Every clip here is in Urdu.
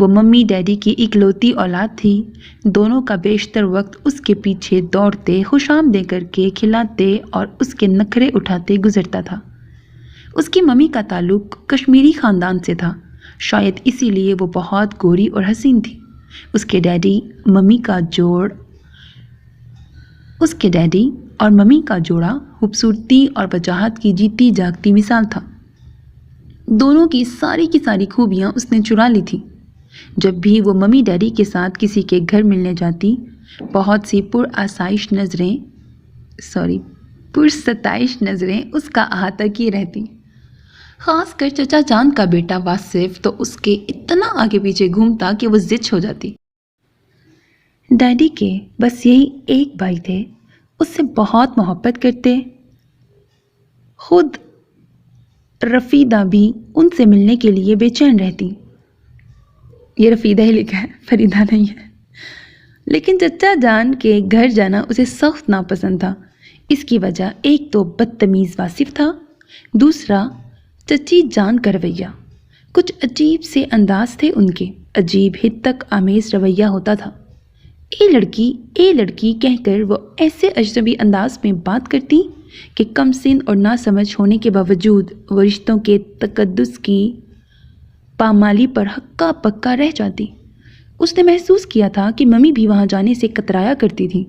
وہ ممی ڈیڈی کی اکلوتی اولاد تھی. دونوں کا بیشتر وقت اس کے پیچھے دوڑتے، خوش آمدید کر کے کھلاتے اور اس کے نخرے اٹھاتے گزرتا تھا. اس کی ممی کا تعلق کشمیری خاندان سے تھا، شاید اسی لیے وہ بہت گوری اور حسین تھی. اس کے ڈیڈی اور ممی کا جوڑا خوبصورتی اور وجاہت کی جیتی جاگتی مثال تھا. دونوں کی ساری خوبیاں اس نے چرا لی تھی. جب بھی وہ ممی ڈیڈی کے ساتھ کسی کے گھر ملنے جاتی، بہت سی پرستائش نظریں اس کا احاطہ کیے رہتی. خاص کر چچا جان کا بیٹا واصف تو اس کے اتنا آگے پیچھے گھومتا کہ وہ زچ ہو جاتی. ڈیڈی کے بس یہی ایک بھائی تھے، اس سے بہت محبت کرتے. خود رفیدہ بھی ان سے ملنے کے لیے بے چین رہتی. یہ رفیدہ ہی لکھا ہے، فریدہ نہیں ہے. لیکن چچا جان کے گھر جانا اسے سخت ناپسند تھا. اس کی وجہ ایک تو بدتمیز واصف تھا، دوسرا چچی جان کا رویہ. کچھ عجیب سے انداز تھے ان کے، عجیب حد تک آمیز رویہ ہوتا تھا. اے لڑکی کہہ کر وہ ایسے اجنبی انداز میں بات کرتی کہ کم سن اور ناسمجھ ہونے کے باوجود وہ رشتوں کے تقدس کی پامالی پر ہکا پکا رہ جاتی. اس نے محسوس کیا تھا کہ ممی بھی وہاں جانے سے کترایا کرتی تھی،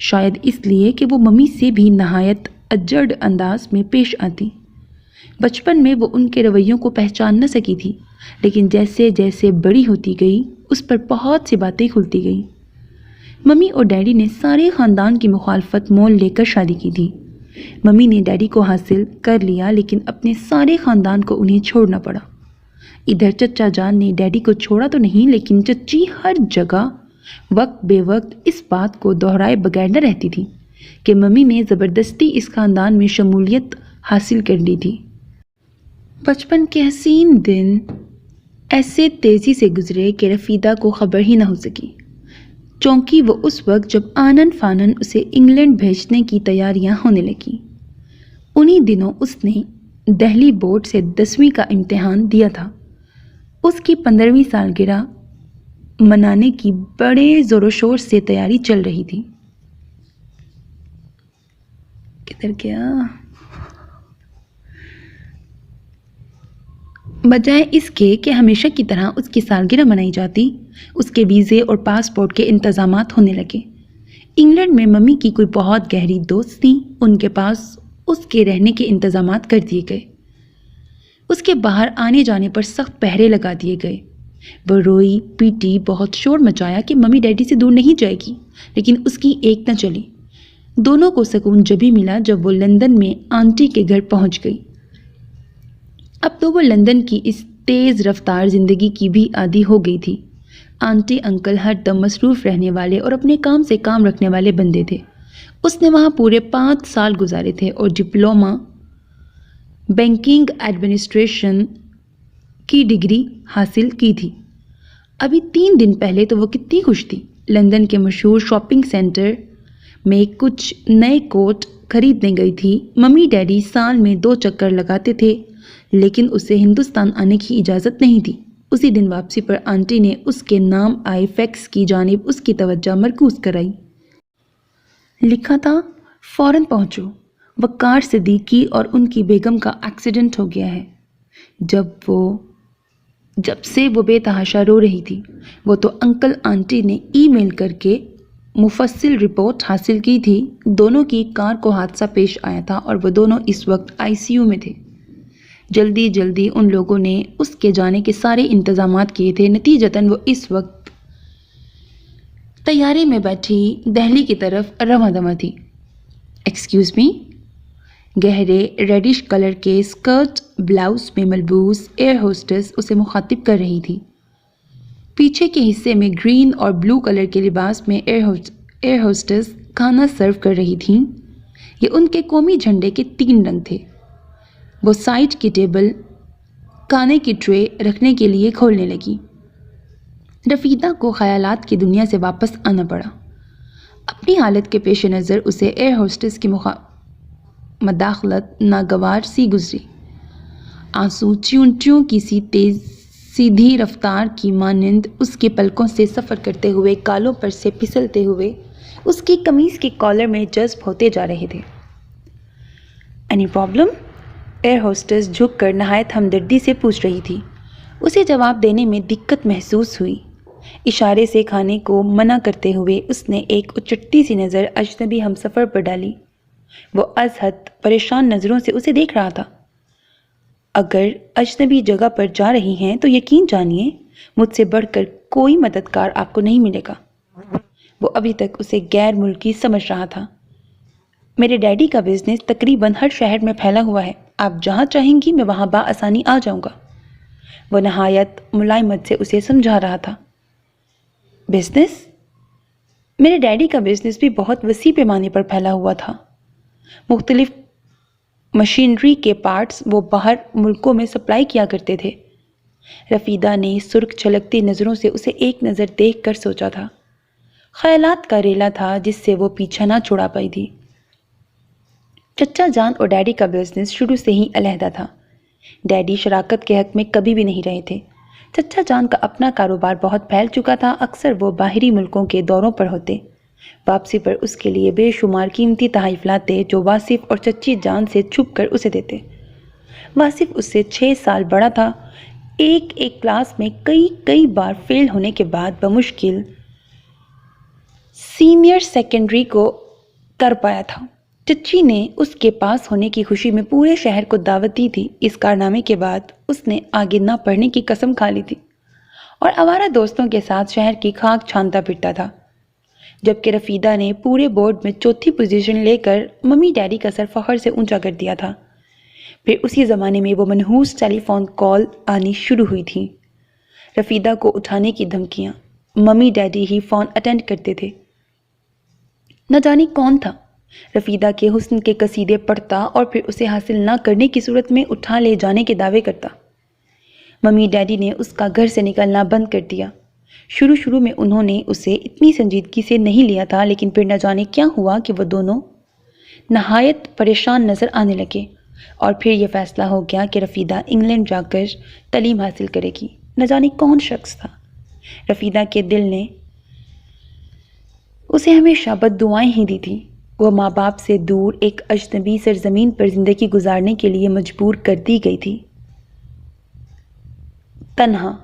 شاید اس لیے کہ وہ ممی سے بھی نہایت اجڑ انداز میں پیش آتی. بچپن میں وہ ان کے رویوں کو پہچان نہ سکی تھی، لیکن جیسے جیسے بڑی ہوتی گئی اس پر بہت سی باتیں کھلتی گئیں. ممی اور ڈیڈی نے سارے خاندان کی مخالفت مول لے کر شادی کی تھی. ممی نے ڈیڈی کو حاصل کر لیا، لیکن اپنے سارے خاندان کو انہیں چھوڑنا پڑا. ادھر چچا جان نے ڈیڈی کو چھوڑا تو نہیں، لیکن چچی ہر جگہ وقت بے وقت اس بات کو دہرائے بغیر نہ رہتی تھی کہ ممی نے زبردستی اس خاندان میں شمولیت حاصل کر لی تھی. بچپن کے حسین دن ایسے تیزی سے گزرے کہ رفیدہ کو خبر ہی نہ ہو سکی. چونکہ وہ اس وقت جب آنن فانن اسے انگلینڈ بھیجنے کی تیاریاں ہونے لگیں. انہی دنوں اس نے دہلی بورڈ سے 10ویں کا امتحان دیا تھا. اس کی 15ویں سالگرہ منانے کی بڑے زور و شور سے تیاری چل رہی تھی. کدھر گیا؟ بجائے اس کے کہ ہمیشہ کی طرح اس کی سالگرہ منائی جاتی، اس کے ویزے اور پاسپورٹ کے انتظامات ہونے لگے. انگلینڈ میں ممی کی کوئی بہت گہری دوست تھی، ان کے پاس اس کے رہنے کے انتظامات کر دیے گئے. اس کے باہر آنے جانے پر سخت پہرے لگا دیے گئے. وہ روئی پیٹی، بہت شور مچایا کہ ممی ڈیڈی سے دور نہیں جائے گی، لیکن اس کی ایک نہ چلی. دونوں کو سکون جبھی ملا جب وہ لندن میں آنٹی کے گھر پہنچ گئی. اب تو وہ لندن کی اس تیز رفتار زندگی کی بھی عادی ہو گئی تھی. آنٹی انکل ہر دم مصروف رہنے والے اور اپنے کام سے کام رکھنے والے بندے تھے. اس نے وہاں پورے 5 سال گزارے تھے اور ڈپلومہ بینکنگ ایڈمنسٹریشن کی ڈگری حاصل کی تھی. ابھی 3 دن پہلے تو وہ کتنی خوش تھی. لندن کے مشہور شاپنگ سینٹر میں کچھ نئے کوٹ خریدنے گئی تھی. ممی ڈیڈی سال میں 2 چکر لگاتے تھے، لیکن اسے ہندوستان آنے کی اجازت نہیں تھی. اسی دن واپسی پر آنٹی نے اس کے نام آئے فیکس کی جانب اس کی توجہ مرکوز کرائی. لکھا تھا، فوراً پہنچو، وقار صدیقی اور ان کی بیگم کا ایکسیڈنٹ ہو گیا ہے. جب سے وہ بے تحاشا رو رہی تھی. وہ تو انکل آنٹی نے ای میل کر کے مفصل رپورٹ حاصل کی تھی. دونوں کی کار کو حادثہ پیش آیا تھا اور وہ دونوں اس وقت ICU میں تھے. جلدی ان لوگوں نے اس کے جانے کے سارے انتظامات کیے تھے. نتیجتاً وہ اس وقت طیارے میں بیٹھی دہلی کی طرف رواں دواں تھی. Excuse me. گہرے ریڈش کلر کے اسکرٹ بلاؤز میں ملبوس ایئر ہوسٹس اسے مخاطب کر رہی تھی. پیچھے کے حصے میں گرین اور بلو کلر کے لباس میں ایئر ہوسٹس کھانا سرو کر رہی تھیں. یہ ان کے قومی جھنڈے کے 3 رنگ تھے. وہ سائڈ کی ٹیبل کھانے کی ٹرے رکھنے کے لیے کھولنے لگی. رفیدہ کو خیالات کی دنیا سے واپس آنا پڑا. اپنی حالت کے پیش نظر اسے ایئر ہوسٹس کی مداخلت ناگوار سی گزری. آنسو چیونٹیوں کی سی تیز سیدھی رفتار کی مانند اس کے پلکوں سے سفر کرتے ہوئے گالوں پر سے پھسلتے ہوئے اس کی قمیص کے کالر میں جذب ہوتے جا رہے تھے۔ "Any problem?" ایئر ہوسٹس جھک کر نہایت ہمدردی سے پوچھ رہی تھی۔ اسے جواب دینے میں دقت محسوس ہوئی۔ اشارے سے کھانے کو منع کرتے ہوئے اس نے ایک اچٹتی سی نظر اجنبی ہمسفر پر ڈالی۔ وہ از حد پریشان نظروں سے اسے دیکھ رہا تھا۔ "اگر اجنبی جگہ پر جا رہی ہیں تو یقین جانیے مجھ سے بڑھ کر کوئی مددگار آپ کو نہیں ملے گا۔ وہ ابھی تک اسے غیر ملکی سمجھ رہا تھا۔ "میرے ڈیڈی کا بزنس تقریباً ہر شہر میں پھیلا ہوا ہے، آپ جہاں چاہیں گی میں وہاں بآسانی آ جاؤں گا۔ وہ نہایت ملائمت سے اسے سمجھا رہا تھا۔ "بزنس؟ میرے ڈیڈی کا بزنس بھی بہت وسیع پیمانے پر پھیلا ہوا تھا۔ مختلف مشینری کے پارٹس وہ باہر ملکوں میں سپلائی کیا کرتے تھے۔ رفیدہ نے سرخ چھلکتی نظروں سے اسے ایک نظر دیکھ کر سوچا تھا۔ خیالات کا ریلا تھا جس سے وہ پیچھا نہ چھڑا پائی تھی۔ چچا جان اور ڈیڈی کا بزنس شروع سے ہی علیحدہ تھا۔ ڈیڈی شراکت کے حق میں کبھی بھی نہیں رہے تھے۔ چچا جان کا اپنا کاروبار بہت پھیل چکا تھا، اکثر وہ باہری ملکوں کے دوروں پر ہوتے۔ واپسی پر اس کے لیے بے شمار قیمتی تحائف لاتے جو واصف اور چچی جان سے چھپ کر اسے دیتے۔ واصف اس سے 6 سال بڑا تھا۔ ایک کلاس میں کئی بار فیل ہونے کے بعد بمشکل سینئر سیکنڈری کو کر پایا تھا۔ چچی نے اس کے پاس ہونے کی خوشی میں پورے شہر کو دعوت دی تھی۔ اس کارنامے کے بعد اس نے آگے نہ پڑھنے کی قسم کھا لی تھی اور آوارہ دوستوں کے ساتھ شہر کی خاک چھانتا پھرتا تھا۔ جبکہ رفیدہ نے پورے بورڈ میں چوتھی پوزیشن لے کر ممی ڈیڈی کا سر فخر سے اونچا کر دیا تھا۔ پھر اسی زمانے میں وہ منحوس ٹیلی فون کال آنی شروع ہوئی تھی۔ رفیدہ کو اٹھانے کی دھمکیاں۔ ممی ڈیڈی ہی فون اٹینڈ کرتے تھے۔ نہ جانے کون تھا رفیدہ کے حسن کے قصیدے پڑھتا اور پھر اسے حاصل نہ کرنے کی صورت میں اٹھا لے جانے کے دعوے کرتا۔ ممی ڈیڈی نے اس کا گھر سے نکلنا بند کر دیا۔ شروع میں انہوں نے اسے اتنی سنجیدگی سے نہیں لیا تھا، لیکن پھر نہ جانے کیا ہوا کہ وہ دونوں نہایت پریشان نظر آنے لگے اور پھر یہ فیصلہ ہو گیا کہ رفیدہ انگلینڈ جا کر تعلیم حاصل کرے گی۔ نہ جانے کون شخص تھا۔ رفیدہ کے دل نے اسے ہمیشہ بد دعائیں ہی دی تھی۔ وہ ماں باپ سے دور ایک اجنبی سرزمین پر زندگی گزارنے کے لیے مجبور کر دی گئی تھی۔ تنہا،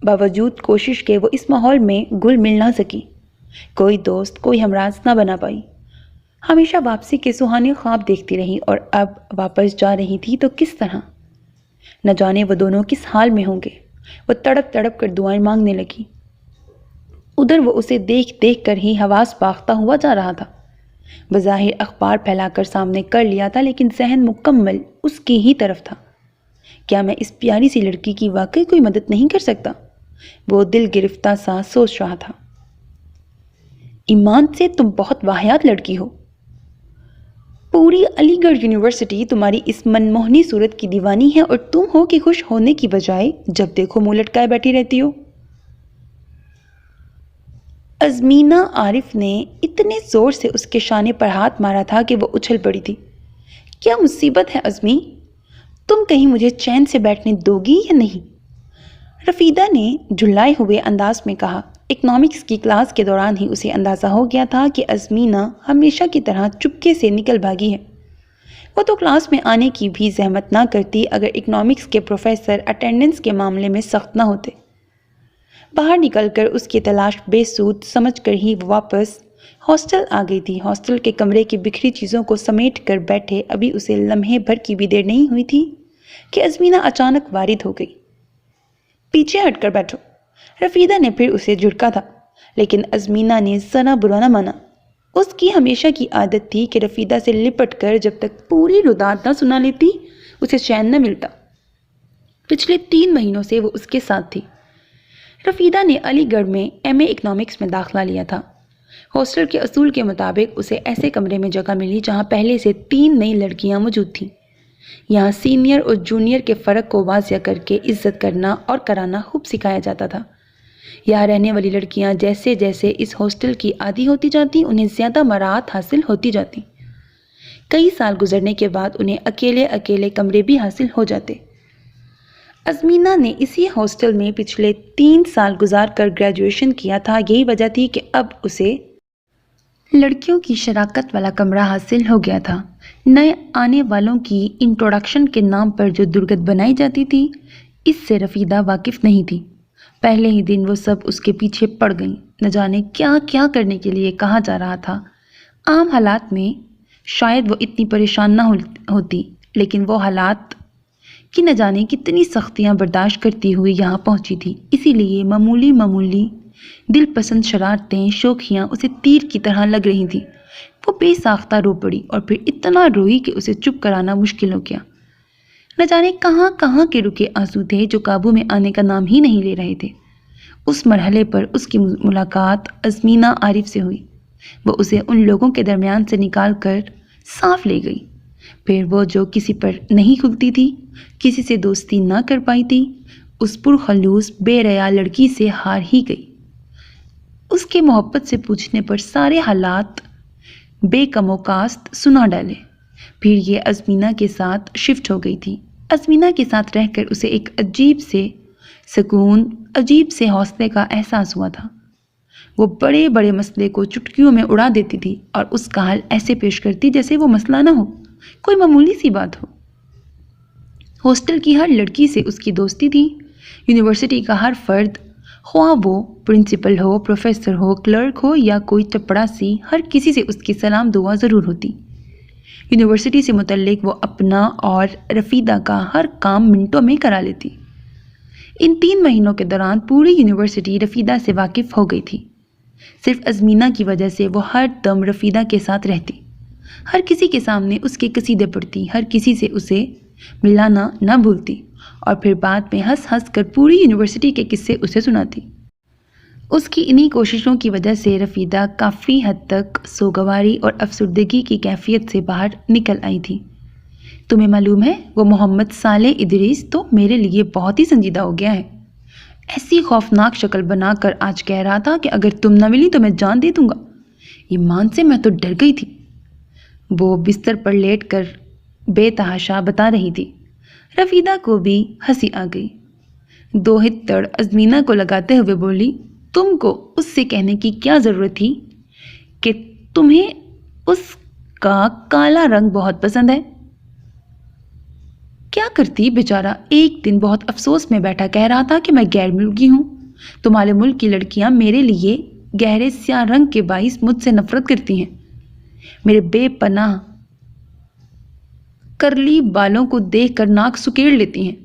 باوجود کوشش کے وہ اس ماحول میں گل مل نہ سکی۔ کوئی دوست، کوئی ہمراز نہ بنا پائی۔ ہمیشہ واپسی کے سہانے خواب دیکھتی رہی اور اب واپس جا رہی تھی تو کس طرح؟ نہ جانے وہ دونوں کس حال میں ہوں گے۔ وہ تڑپ تڑپ کر دعائیں مانگنے لگی۔ ادھر وہ اسے دیکھ کر ہی حواس باختہ ہوا جا رہا تھا۔ بظاہر اخبار پھیلا کر سامنے کر لیا تھا، لیکن ذہن مکمل اس کی ہی طرف تھا۔ کیا میں اس پیاری سی لڑکی کی واقعی کوئی مدد نہیں کر سکتا؟ وہ دل گرفتہ سا سوچ رہا تھا۔ ایمان سے تم بہت واہیات لڑکی ہو۔ پوری علی گڑھ یونیورسٹی تمہاری اس منموہنی صورت کی دیوانی ہے اور تم ہو کہ خوش ہونے کی بجائے جب دیکھو منہ لٹکائے بیٹھی رہتی ہو۔ ازمینہ عارف نے اتنے زور سے اس کے شانے پر ہاتھ مارا تھا کہ وہ اچھل پڑی تھی۔ کیا مصیبت ہے ازمی؟ تم کہیں مجھے چین سے بیٹھنے دو گی یا نہیں؟ رفیدہ نے جھلائے ہوئے انداز میں کہا۔ اکنامکس کی کلاس کے دوران ہی اسے اندازہ ہو گیا تھا کہ ازمینہ ہمیشہ کی طرح چپکے سے نکل بھاگی ہے۔ وہ تو کلاس میں آنے کی بھی زحمت نہ کرتی اگر اکنامکس کے پروفیسر اٹینڈنس کے معاملے میں سخت نہ ہوتے۔ باہر نکل کر اس کی تلاش بے سود سمجھ کر ہی وہ واپس ہاسٹل آ گئی تھی۔ ہاسٹل کے کمرے کی بکھری چیزوں کو سمیٹ کر بیٹھے ابھی اسے لمحے بھر کی بھی دیر نہیں ہوئی تھی کہ ازمینہ اچانک وارد ہو گئی۔ پیچھے ہٹ کر بیٹھو۔ رفیدہ نے پھر اسے جھڑکا تھا، لیکن ازمینہ نے ذرا برا نہ مانا۔ اس کی ہمیشہ کی عادت تھی کہ رفیدہ سے لپٹ کر جب تک پوری رداد نہ سنا لیتی اسے چین نہ ملتا۔ پچھلے 3 مہینوں سے وہ اس کے ساتھ تھی۔ رفیدہ نے علی گڑھ میں ایم اے اکنامکس میں داخلہ لیا تھا۔ ہاسٹل کے اصول کے مطابق اسے ایسے کمرے میں جگہ ملی جہاں پہلے سے 3 نئی لڑکیاں موجود تھیں۔ یہاں سینئر اور جونیئر کے فرق کو واضح کر کے عزت کرنا اور کرانا خوب سکھایا جاتا تھا۔ یہاں رہنے والی لڑکیاں جیسے جیسے اس ہاسٹل کی عادی ہوتی جاتی انہیں زیادہ مراعات حاصل ہوتی جاتی۔ کئی سال گزرنے کے بعد انہیں اکیلے کمرے بھی حاصل ہو جاتے۔ ازمینہ نے اسی ہاسٹل میں پچھلے 3 سال گزار کر گریجویشن کیا تھا۔ یہی وجہ تھی کہ اب اسے لڑکیوں کی شراکت والا کمرہ حاصل ہو گیا تھا۔ نئے آنے والوں کی انٹروڈکشن کے نام پر جو درگت بنائی جاتی تھی، اس سے رفیدہ واقف نہیں تھی۔ پہلے ہی دن وہ سب اس کے پیچھے پڑ گئیں۔ نہ جانے کیا کیا کرنے کے لیے کہا جا رہا تھا۔ عام حالات میں شاید وہ اتنی پریشان نہ ہوتی، لیکن وہ حالات کہ نہ جانے کتنی سختیاں برداشت کرتی ہوئی یہاں پہنچی تھی۔ اسی لیے معمولی دل پسند شرارتیں، شوخیاں اسے تیر کی طرح لگ رہی تھیں۔ وہ بے ساختہ رو پڑی اور پھر اتنا روئی کہ اسے چپ کرانا مشکل ہو گیا۔ نہ جانے کہاں کہاں کے رکے آنسو تھے جو قابو میں آنے کا نام ہی نہیں لے رہے تھے۔ اس مرحلے پر اس کی ملاقات ازمینہ عارف سے ہوئی۔ وہ اسے ان لوگوں کے درمیان سے نکال کر صاف لے گئی۔ پھر وہ جو کسی پر نہیں کھلتی تھی، کسی سے دوستی نہ کر پائی تھی، اس پرخلوص بے ریا لڑکی سے ہار ہی گئی۔ اس کے محبت سے پوچھنے پر سارے حالات بے کم و کاست سنا ڈالے۔ پھر یہ ازمینہ کے ساتھ شفٹ ہو گئی تھی۔ ازمینہ کے ساتھ رہ کر اسے ایک عجیب سے سکون، عجیب سے حوصلے کا احساس ہوا تھا۔ وہ بڑے بڑے مسئلے کو چٹکیوں میں اڑا دیتی تھی اور اس کا حل ایسے پیش کرتی جیسے وہ مسئلہ نہ ہو، کوئی معمولی سی بات ہو۔ ہاسٹل کی ہر لڑکی سے اس کی دوستی تھی۔ یونیورسٹی کا ہر فرد، خواہ وہ پرنسپل ہو، پروفیسر ہو، کلرک ہو یا کوئی چپڑاسی، ہر کسی سے اس کی سلام دعا ضرور ہوتی۔ یونیورسٹی سے متعلق وہ اپنا اور رفیدہ کا ہر کام منٹوں میں کرا لیتی۔ ان 3 مہینوں کے دوران پوری یونیورسٹی رفیدہ سے واقف ہو گئی تھی۔ صرف ازمینہ کی وجہ سے وہ ہر دم رفیدہ کے ساتھ رہتی، ہر کسی کے سامنے اس کے قصیدے پڑھتی، ہر کسی سے اسے ملانا نہ بھولتی اور پھر بعد میں ہنس ہنس کر پوری یونیورسٹی کے قصے اسے سناتی۔ اس کی انہی کوششوں کی وجہ سے رفیدہ کافی حد تک سوگواری اور افسردگی کی کیفیت سے باہر نکل آئی تھی۔ تمہیں معلوم ہے، وہ محمد صالح ادریس تو میرے لیے بہت ہی سنجیدہ ہو گیا ہے۔ ایسی خوفناک شکل بنا کر آج کہہ رہا تھا کہ اگر تم نہ ملی تو میں جان دے دوں گا۔ ایمان سے میں تو ڈر گئی تھی۔ وہ بستر پر لیٹ کر بے تحاشا بتا رہی تھی۔ رفیدہ کو بھی ہنسی آ گئی۔ دو ہتڑ ازمینہ کو لگاتے ہوئے بولی، تم کو اس سے کہنے کی کیا ضرورت تھی کہ تمہیں اس کا کالا رنگ بہت پسند ہے؟ کیا کرتی بیچارہ، ایک دن بہت افسوس میں بیٹھا کہہ رہا تھا کہ میں غیر ملکی ہوں۔ تمہارے ملک کی لڑکیاں میرے لیے گہرے سیاہ رنگ کے باعث مجھ سے نفرت کرتی ہیں، میرے بے پناہ کرلی بالوں کو دیکھ کر ناک سکیڑ لیتی ہیں۔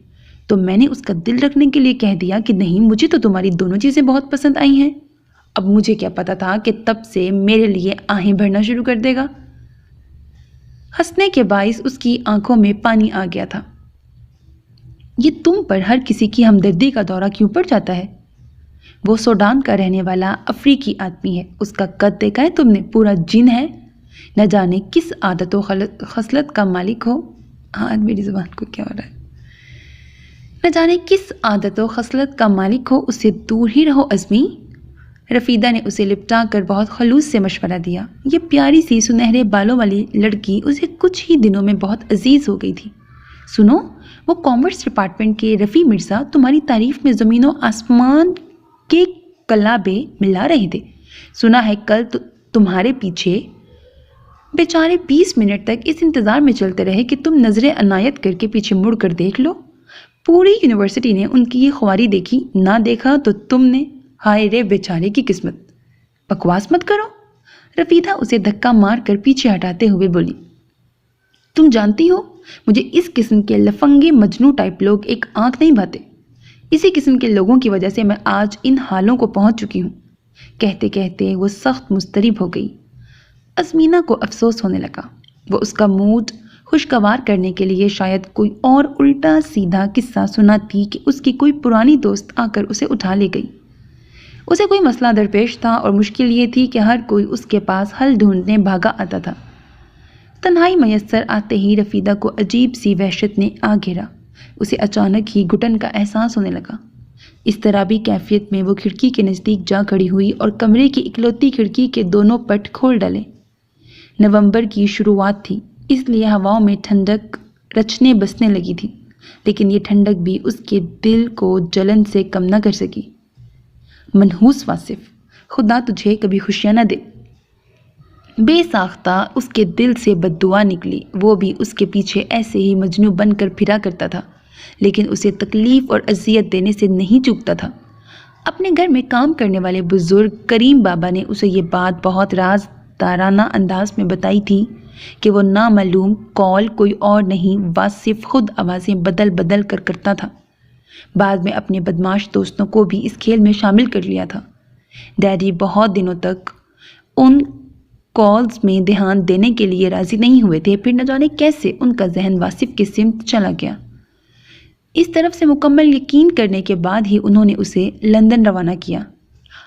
تو میں نے اس کا دل رکھنے کے لیے کہہ دیا کہ نہیں، مجھے تو تمہاری دونوں چیزیں بہت پسند آئی ہیں۔ اب مجھے کیا پتا تھا کہ تب سے میرے لیے آہیں بھرنا شروع کر دے گا۔ ہنسنے کے باعث اس کی آنکھوں میں پانی آ گیا تھا۔ یہ تم پر ہر کسی کی ہمدردی کا دورہ کیوں پڑ جاتا ہے؟ وہ سوڈان کا رہنے والا افریقی آدمی ہے، اس کا قد دیکھا ہے تم نے؟ پورا جن ہے، نہ جانے کس عادت و خصلت کا مالک ہو۔ آج میری زبان کو کیا ہو رہا ہے؟ نہ جانے کس عادت و خصلت کا مالک ہو، اس سے دور ہی رہو ازمی۔ رفیدہ نے اسے لپٹا کر بہت خلوص سے مشورہ دیا۔ یہ پیاری سی سنہرے بالوں والی لڑکی اسے کچھ ہی دنوں میں بہت عزیز ہو گئی تھی۔ سنو، وہ کامرس ڈپارٹمنٹ کے رفیع مرزا تمہاری تعریف میں زمین و آسمان کے کلابے ملا رہے تھے۔ سنا ہے کل تمہارے پیچھے بیچارے 20 منٹ تک اس انتظار میں چلتے رہے کہ تم نظر عنایت کر کے پیچھے مڑ کر دیکھ لو۔ پوری یونیورسٹی نے ان کی یہ خواری دیکھی، نہ دیکھا تو تم نے، ہائے رے بیچارے کی قسمت۔ بکواس مت کرو، رفیدہ اسے دھکا مار کر پیچھے ہٹاتے ہوئے بولی۔ تم جانتی ہو، مجھے اس قسم کے لفنگے مجنوں ٹائپ لوگ ایک آنکھ نہیں بھاتے۔ اسی قسم کے لوگوں کی وجہ سے میں آج ان حالوں کو پہنچ چکی ہوں۔ کہتے کہتے وہ سخت مضطرب ہو گئی۔ ازمینہ کو افسوس ہونے لگا۔ وہ اس کا موڈ خوشگوار کرنے کے لیے شاید کوئی اور الٹا سیدھا قصہ سناتی کہ اس کی کوئی پرانی دوست آ کر اسے اٹھا لے گئی۔ اسے کوئی مسئلہ درپیش تھا اور مشکل یہ تھی کہ ہر کوئی اس کے پاس حل ڈھونڈنے بھاگا آتا تھا۔ تنہائی میسر آتے ہی رفیدہ کو عجیب سی وحشت نے آ گھیرا۔ اسے اچانک ہی گھٹن کا احساس ہونے لگا۔ اضطرابی کیفیت میں وہ کھڑکی کے نزدیک جا کھڑی ہوئی اور کمرے کی اکلوتی کھڑکی کے دونوں پٹ کھول ڈالے۔ نومبر کی شروعات تھی، اس لیے ہواؤں میں ٹھنڈک رچنے بسنے لگی تھی۔ لیکن یہ ٹھنڈک بھی اس کے دل کو جلن سے کم نہ کر سکی۔ منحوس واصف، خدا تجھے کبھی خوشیاں نہ دے۔ بے ساختہ اس کے دل سے بد دعا نکلی۔ وہ بھی اس کے پیچھے ایسے ہی مجنوں بن کر پھرا کرتا تھا، لیکن اسے تکلیف اور اذیت دینے سے نہیں چوکتا تھا۔ اپنے گھر میں کام کرنے والے بزرگ کریم بابا نے اسے یہ بات بہت رازدارانہ انداز میں بتائی تھی کہ وہ نامعلوم کال کوئی اور نہیں واصف خود آوازیں بدل بدل کر کرتا تھا۔ بعد میں اپنے بدماش دوستوں کو بھی اس کھیل میں شامل کر لیا تھا۔ ڈیڈی بہت دنوں تک ان کالز میں دھیان دینے کے لیے راضی نہیں ہوئے تھے، پھر نہ جانے کیسے ان کا ذہن واصف کی سمت چلا گیا۔ اس طرف سے مکمل یقین کرنے کے بعد ہی انہوں نے اسے لندن روانہ کیا،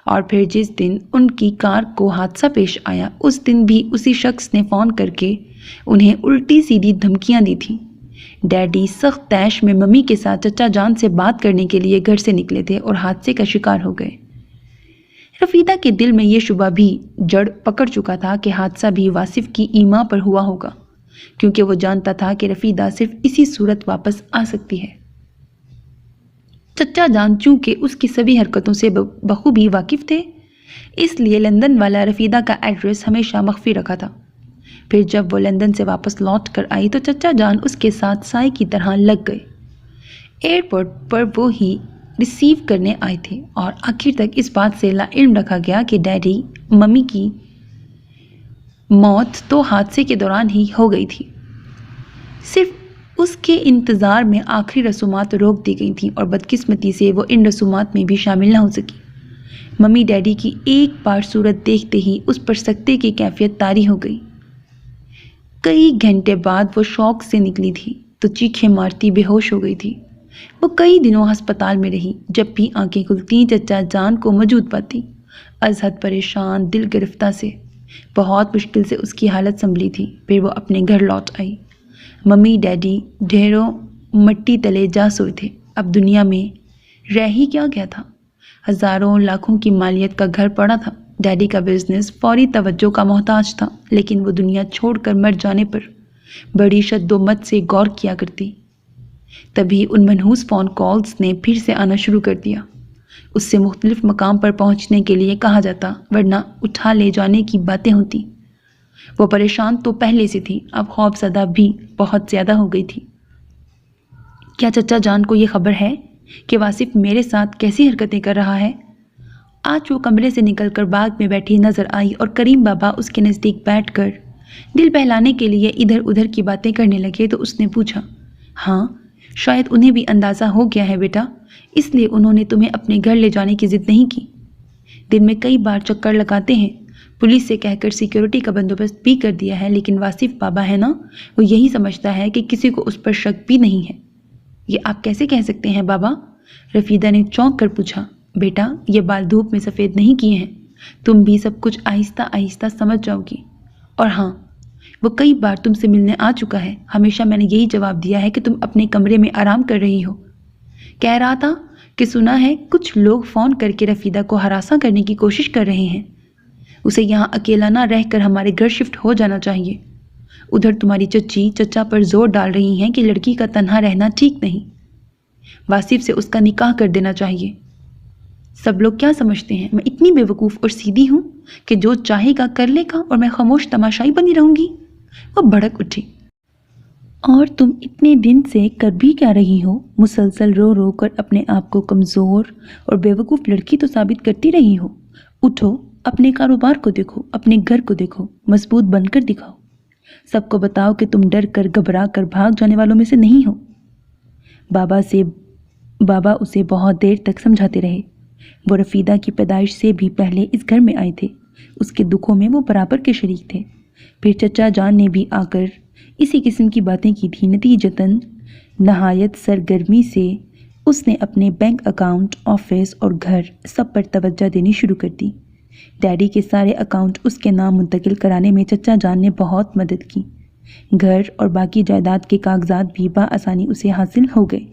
اور پھر جس دن ان کی کار کو حادثہ پیش آیا اس دن بھی اسی شخص نے فون کر کے انہیں الٹی سیدھی دھمکیاں دی تھیں۔ ڈیڈی سخت طیش میں ممی کے ساتھ چچا جان سے بات کرنے کے لیے گھر سے نکلے تھے اور حادثے کا شکار ہو گئے۔ رفیدہ کے دل میں یہ شبہ بھی جڑ پکڑ چکا تھا کہ حادثہ بھی واصف کی ایما پر ہوا ہوگا، کیونکہ وہ جانتا تھا کہ رفیدہ صرف اسی صورت واپس آ سکتی ہے۔ چچا جان چونکہ اس کی سبھی حرکتوں سے بخوبی واقف تھے، اس لیے لندن والا رفیدہ کا ایڈریس ہمیشہ مخفی رکھا تھا۔ پھر جب وہ لندن سے واپس لوٹ کر آئی تو چچا جان اس کے ساتھ سائے کی طرح لگ گئے۔ ایئرپورٹ پر وہ ہی ریسیو کرنے آئے تھے، اور آخر تک اس بات سے لا علم رکھا گیا کہ ڈیڈی ممی کی موت تو حادثے کے دوران ہی ہو گئی تھی۔ صرف اس کے انتظار میں آخری رسومات روک دی گئی تھیں، اور بدقسمتی سے وہ ان رسومات میں بھی شامل نہ ہو سکی۔ ممی ڈیڈی کی ایک بار صورت دیکھتے ہی اس پر سکتے کی کیفیت طاری ہو گئی۔ کئی گھنٹے بعد وہ شوق سے نکلی تھی تو چیخیں مارتی بے ہوش ہو گئی تھی۔ وہ کئی دنوں ہسپتال میں رہی، جب بھی آنکھیں کھلتی چچا جان کو موجود پاتی، از حد پریشان، دل گرفتہ سے۔ بہت مشکل سے اس کی حالت سنبھلی تھی، پھر وہ اپنے گھر لوٹ آئی۔ ممی ڈیڈی ڈھیروں مٹی تلے جا سوئے تھے۔ اب دنیا میں رہ ہی کیا گیا تھا؟ ہزاروں لاکھوں کی مالیت کا گھر پڑا تھا۔ ڈیڈی کا بزنس فوری توجہ کا محتاج تھا، لیکن وہ دنیا چھوڑ کر مر جانے پر بڑی شد و مت سے غور کیا کرتی۔ تبھی ان منحوس فون کالز نے پھر سے آنا شروع کر دیا۔ اس سے مختلف مقام پر پہنچنے کے لیے کہا جاتا، ورنہ اٹھا لے جانے کی باتیں ہوتی۔ وہ پریشان تو پہلے سے تھی، اب خوف زدہ بھی بہت زیادہ ہو گئی تھی۔ کیا چچا جان کو یہ خبر ہے کہ واصف میرے ساتھ کیسی حرکتیں کر رہا ہے؟ آج وہ کمرے سے نکل کر باغ میں بیٹھی نظر آئی، اور کریم بابا اس کے نزدیک بیٹھ کر دل بہلانے کے لیے ادھر ادھر کی باتیں کرنے لگے تو اس نے پوچھا، ہاں شاید انہیں بھی اندازہ ہو گیا ہے بیٹا، اس لیے انہوں نے تمہیں اپنے گھر لے جانے کی ضد نہیں کی۔ دن میں کئی بار چکر لگاتے ہیں، پولیس سے کہہ کر سیکیورٹی کا بندوبست بھی کر دیا ہے، لیکن واصف بابا ہے نا، وہ یہی سمجھتا ہے کہ کسی کو اس پر شک بھی نہیں ہے۔ یہ آپ کیسے کہہ سکتے ہیں بابا؟ رفیدہ نے چونک کر پوچھا۔ بیٹا، یہ بال دھوپ میں سفید نہیں کیے ہیں، تم بھی سب کچھ آہستہ آہستہ سمجھ جاؤ گی۔ اور ہاں، وہ کئی بار تم سے ملنے آ چکا ہے، ہمیشہ میں نے یہی جواب دیا ہے کہ تم اپنے کمرے میں آرام کر رہی ہو۔ کہہ رہا تھا کہ سنا ہے کچھ لوگ فون کر کے رفیدہ کو ہراساں کرنے کی کوشش کر رہے ہیں۔ اسے یہاں اکیلا نہ رہ کر ہمارے گھر شفٹ ہو جانا چاہیے۔ ادھر تمہاری چچی چچا پر زور ڈال رہی ہیں کہ لڑکی کا تنہا رہنا ٹھیک نہیں، واصف سے اس کا نکاح کر دینا چاہیے۔ سب لوگ کیا سمجھتے ہیں میں اتنی بے وقوف اور سیدھی ہوں کہ جو چاہے گا کر لے گا اور میں خاموش تماشائی بنی رہوں گی؟ وہ بھڑک اٹھی۔ اور تم اتنے دن سے کر بھی کیا رہی ہو؟ مسلسل رو رو کر اپنے آپ کو کمزور اور بے وقوف لڑکی تو ثابت کرتی رہی ہو۔ اٹھو، اپنے کاروبار کو دیکھو، اپنے گھر کو دیکھو، مضبوط بن کر دکھاؤ۔ سب کو بتاؤ کہ تم ڈر کر گھبرا کر بھاگ جانے والوں میں سے نہیں ہو۔ بابا اسے بہت دیر تک سمجھاتے رہے۔ وہ رفیدہ کی پیدائش سے بھی پہلے اس گھر میں آئے تھے، اس کے دکھوں میں وہ برابر کے شریک تھے۔ پھر چچا جان نے بھی آ کر اسی قسم کی باتیں کی تھی۔ نتیجتاً نہایت سرگرمی سے اس نے اپنے بینک اکاؤنٹ، آفس اور گھر سب پر توجہ دینی شروع کر دی۔ ڈیڈی کے سارے اکاؤنٹ اس کے نام منتقل کرانے میں چچا جان نے بہت مدد کی۔ گھر اور باقی جائیداد کے کاغذات بھی بآسانی اسے حاصل ہو گئے،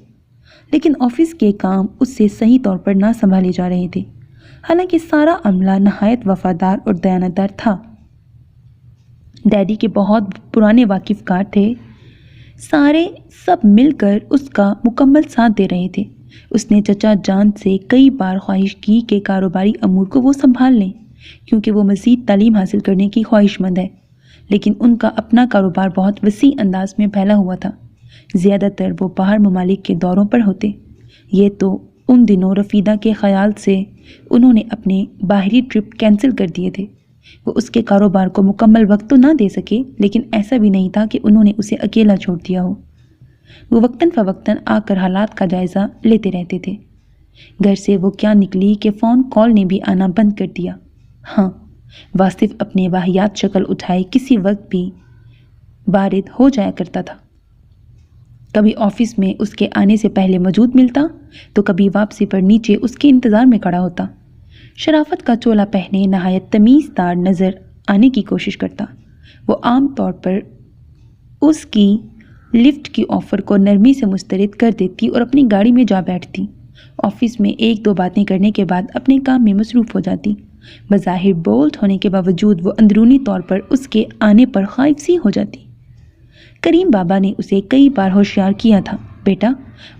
لیکن آفس کے کام اس سے صحیح طور پر نہ سنبھالے جا رہے تھے، حالانکہ سارا عملہ نہایت وفادار اور دیانتدار تھا۔ ڈیڈی کے بہت پرانے واقف کار تھے سارے سب مل کر اس کا مکمل ساتھ دے رہے تھے۔ اس نے چچا جان سے کئی بار خواہش کی کہ کاروباری امور کو وہ سنبھال لیں، کیونکہ وہ مزید تعلیم حاصل کرنے کی خواہش مند ہے، لیکن ان کا اپنا کاروبار بہت وسیع انداز میں پھیلا ہوا تھا۔ زیادہ تر وہ باہر ممالک کے دوروں پر ہوتے۔ یہ تو ان دنوں رفیدہ کے خیال سے انہوں نے اپنے باہری ٹرپ کینسل کر دیے تھے۔ وہ اس کے کاروبار کو مکمل وقت تو نہ دے سکے، لیکن ایسا بھی نہیں تھا کہ انہوں نے اسے اکیلا چھوڑ دیا ہو۔ وہ وقتاً فوقتاً آ کر حالات کا جائزہ لیتے رہتے تھے۔ گھر سے وہ کیا نکلی کہ فون کال نے بھی آنا بند کر دیا۔ ہاں، واصف اپنے واہیات شکل اٹھائے کسی وقت بھی وارد ہو جایا کرتا تھا۔ کبھی آفس میں اس کے آنے سے پہلے موجود ملتا تو کبھی واپسی پر نیچے اس کے انتظار میں کھڑا ہوتا۔ شرافت کا چولا پہنے نہایت تمیز دار نظر آنے کی کوشش کرتا۔ وہ عام طور پر اس کی لفٹ کی آفر کو نرمی سے مسترد کر دیتی اور اپنی گاڑی میں جا بیٹھتی۔ آفس میں ایک دو باتیں کرنے کے بعد اپنے کام میں مصروف ہو جاتی۔ بظاہر بولٹ ہونے کے باوجود وہ اندرونی طور پر اس کے آنے پر خائف سی ہو جاتی۔ کریم بابا نے اسے کئی بار ہوشیار کیا تھا، بیٹا،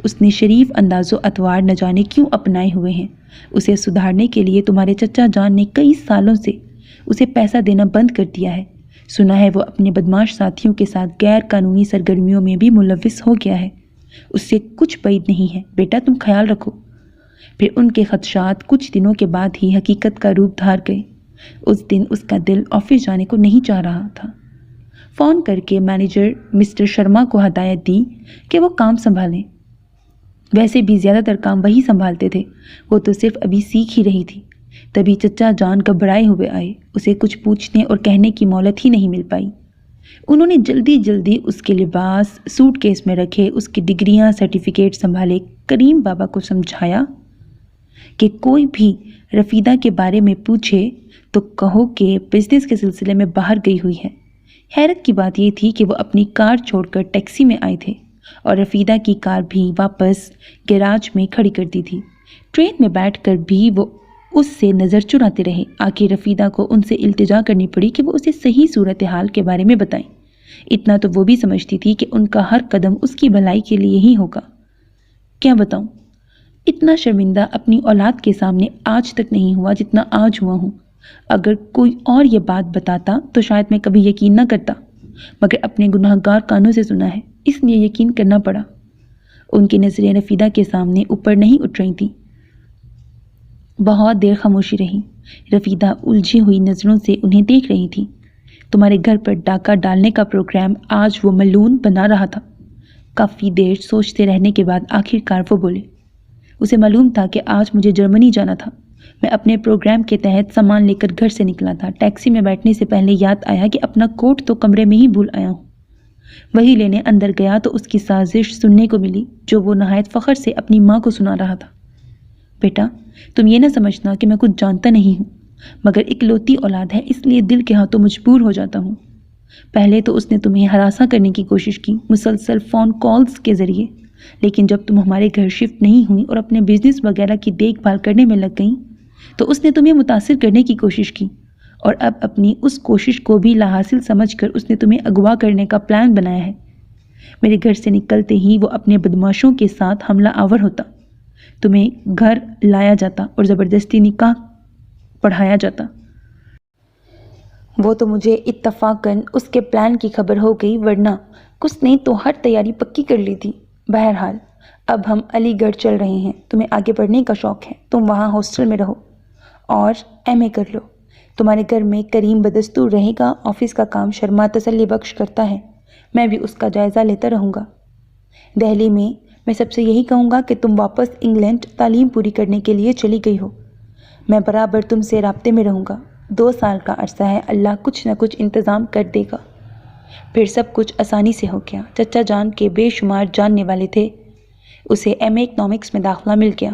اس نے شریف انداز و اطوار نہ جانے کیوں اپنائے ہوئے ہیں۔ اسے سدھارنے کے لیے تمہارے چچا جان نے کئی سالوں سے اسے پیسہ دینا بند کر دیا ہے۔ سنا ہے وہ اپنے بدماش ساتھیوں کے ساتھ غیر قانونی سرگرمیوں میں بھی ملوث ہو گیا ہے۔ اس سے کچھ بعید نہیں ہے، بیٹا تم خیال رکھو۔ پھر ان کے خدشات کچھ دنوں کے بعد ہی حقیقت کا روپ دھار گئے۔ اس دن اس کا دل آفس جانے کو نہیں چاہ رہا تھا۔ فون کر کے مینیجر مسٹر شرما کو ہدایت دی کہ وہ کام سنبھالیں۔ ویسے بھی زیادہ تر کام وہی سنبھالتے تھے، وہ تو صرف ابھی سیکھ ہی رہی تھی۔ تبھی چچا جان گھبرائے ہوئے آئے۔ اسے کچھ پوچھنے اور کہنے کی مہلت ہی نہیں مل پائی۔ انہوں نے جلدی جلدی اس کے لباس سوٹ کیس میں رکھے، اس کی ڈگریاں سرٹیفکیٹ سنبھالے۔ کریم بابا کو سمجھایا کہ کوئی بھی رفیدہ کے بارے میں پوچھے تو کہو کہ بزنس کے سلسلے میں باہر گئی ہوئی ہے۔ حیرت کی بات یہ تھی کہ وہ اپنی کار چھوڑ کر ٹیکسی میں آئے تھے اور رفیدہ کی کار بھی واپس گیراج میں کھڑی کر دی تھی۔ ٹرین میں بیٹھ کر بھی وہ اس سے نظر چراتے رہے۔ آخر رفیدہ کو ان سے التجا کرنی پڑی کہ وہ اسے صحیح صورتحال کے بارے میں بتائیں۔ اتنا تو وہ بھی سمجھتی تھی کہ ان کا ہر قدم اس کی بھلائی کے لیے ہی ہوگا۔ کیا بتاؤں، اتنا شرمندہ اپنی اولاد کے سامنے آج تک نہیں ہوا جتنا آج ہوا ہوں۔ اگر کوئی اور یہ بات بتاتا تو شاید میں کبھی یقین نہ کرتا، مگر اپنے گناہ گار کانوں سے سنا ہے، اس لیے یقین کرنا پڑا۔ ان کی نظریں رفیدہ کے سامنے اوپر نہیں اٹھ رہی تھیں۔ بہت دیر خاموشی رہی۔ رفیدہ الجھی ہوئی نظروں سے انہیں دیکھ رہی تھی۔ تمہارے گھر پر ڈاکہ ڈالنے کا پروگرام آج وہ ملعون بنا رہا تھا۔ کافی دیر سوچتے رہنے کے بعد آخر کار وہ بولے، اسے معلوم تھا کہ آج مجھے جرمنی جانا تھا۔ میں اپنے پروگرام کے تحت سامان لے کر گھر سے نکلا تھا۔ ٹیکسی میں بیٹھنے سے پہلے یاد آیا کہ اپنا کوٹ تو کمرے میں ہی بھول آیا ہوں۔ وہی لینے اندر گیا تو اس کی سازش سننے کو ملی جو وہ نہایت فخر سے اپنی ماں کو سنا رہا تھا۔ بیٹا، تم یہ نہ سمجھنا کہ میں کچھ جانتا نہیں ہوں، مگر اکلوتی اولاد ہے، اس لیے دل کے ہاتھوں مجبور ہو جاتا ہوں۔ پہلے تو اس نے تمہیں ہراساں کرنے کی کوشش کی، مسلسل فون کالز کے ذریعے، لیکن جب تم ہمارے گھر شفٹ نہیں ہوئی اور اپنے بزنس وغیرہ کی دیکھ بھال کرنے میں لگ گئیں تو اس نے تمہیں متاثر کرنے کی کوشش کی، اور اب اپنی اس کوشش کو بھی لاحاصل سمجھ کر اس نے تمہیں اغوا کرنے کا پلان بنایا ہے۔ میرے گھر سے نکلتے ہی وہ اپنے بدماشوں کے ساتھ حملہ آور ہوتا، تمہیں گھر لایا جاتا اور زبردستی نکاح پڑھایا جاتا۔ وہ تو مجھے اتفاقاً اس کے پلان کی خبر ہو گئی، ورنہ اس نے تو ہر تیاری پکی کر لی تھی۔ بہرحال اب ہم علی گڑھ چل رہے ہیں، تمہیں آگے پڑھنے کا شوق ہے، تم وہاں ہاسٹل میں رہو اور ایم اے کر لو۔ تمہارے گھر میں کریم بدستور رہے گا، آفس کا کام شرما تسلی بخش کرتا ہے، میں بھی اس کا جائزہ لیتا رہوں گا۔ دہلی میں سب سے یہی کہوں گا کہ تم واپس انگلینڈ تعلیم پوری کرنے کے لیے چلی گئی ہو۔ میں برابر تم سے رابطے میں رہوں گا۔ 2 سال کا عرصہ ہے، اللہ کچھ نہ کچھ انتظام کر دے گا۔ پھر سب کچھ آسانی سے ہو گیا۔ چچا جان کے بے شمار جاننے والے تھے، اسے ایم اے اکنامکس میں داخلہ مل گیا،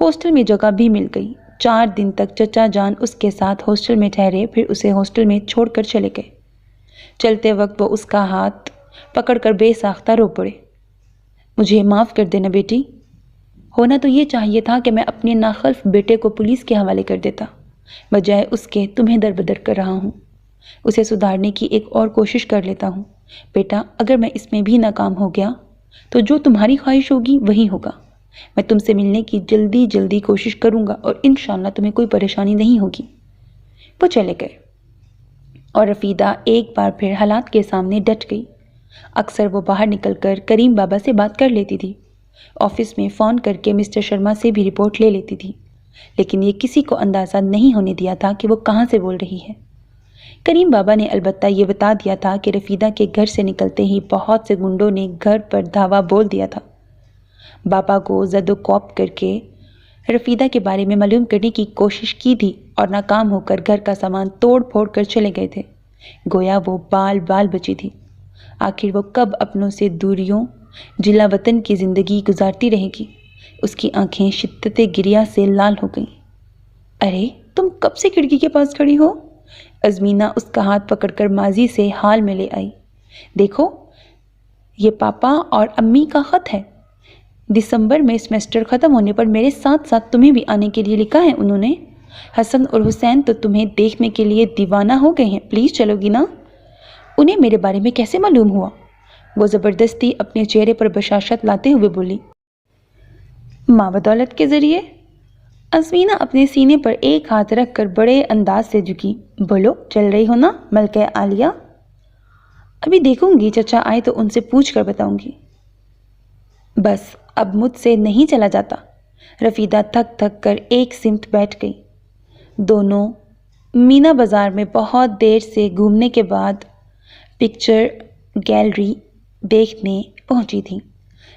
ہاسٹل میں جگہ بھی مل گئی۔ 4 دن تک چچا جان اس کے ساتھ ہاسٹل میں ٹھہرے، پھر اسے ہاسٹل میں چھوڑ کر چلے گئے۔ چلتے وقت وہ اس کا ہاتھ پکڑ کر بے ساختہ رو پڑے۔ مجھے معاف کر دینا بیٹی، ہونا تو یہ چاہیے تھا کہ میں اپنے ناخلف بیٹے کو پولیس کے حوالے کر دیتا، بجائے اس کے تمہیں دربدر کر رہا ہوں۔ اسے سدھارنے کی ایک اور کوشش کر لیتا ہوں۔ بیٹا اگر میں اس میں بھی ناکام ہو گیا تو جو تمہاری خواہش ہوگی وہی ہوگا. میں تم سے ملنے کی جلدی کوشش کروں گا اور انشاءاللہ تمہیں کوئی پریشانی نہیں ہوگی. وہ چلے گئے اور رفیدہ ایک بار پھر حالات کے سامنے ڈٹ گئی. اکثر وہ باہر نکل کر کریم بابا سے بات کر لیتی تھی. آفس میں فون کر کے مسٹر شرما سے بھی رپورٹ لے لیتی تھی. لیکن یہ کسی کو اندازہ نہیں ہونے دیا تھا کہ وہ کہاں سے بول رہی ہے. کریم بابا نے البتہ یہ بتا دیا تھا کہ رفیدہ کے گھر سے نکلتے ہی بہت سے گنڈوں نے گھر پر دھاوا بول دیا تھا. بابا کو زد و کوپ کر کے رفیدہ کے بارے میں معلوم کرنے کی کوشش کی تھی اور ناکام ہو کر گھر کا سامان توڑ پھوڑ کر چلے گئے تھے. گویا وہ بال بچی تھی. آخر وہ کب اپنوں سے دوریوں جلا وطن کی زندگی گزارتی رہے گی. اس کی آنکھیں شدت گریہ سے لال ہو گئیں. ارے تم کب سے کھڑکی کے پاس کھڑی ہو؟ ازمینہ اس کا ہاتھ پکڑ کر ماضی سے حال میں لے آئی. دیکھو یہ پاپا اور امی کا خط ہے. دسمبر میں سیمسٹر ختم ہونے پر میرے ساتھ ساتھ تمہیں بھی آنے کے لیے لکھا ہے انہوں نے. حسن اور حسین تو تمہیں دیکھنے کے لیے دیوانہ ہو گئے ہیں. پلیز چلو گی نا؟ انہیں میرے بارے میں کیسے معلوم ہوا؟ وہ زبردستی اپنے چہرے پر بشاشت لاتے ہوئے بولی. ماں بدولت کے ذریعے. ازمینہ اپنے سینے پر ایک ہاتھ رکھ کر بڑے انداز سے جھکی. بولو چل رہی ہو نا ملکہ عالیہ؟ ابھی دیکھوں گی، چچا آئے تو ان سے پوچھ کر بتاؤں گی. بس اب مجھ سے نہیں چلا جاتا. رفیدہ تھک کر ایک سمت بیٹھ گئی. دونوں مینا بازار میں بہت دیر سے گھومنے کے بعد پکچر گیلری دیکھنے پہنچی تھیں.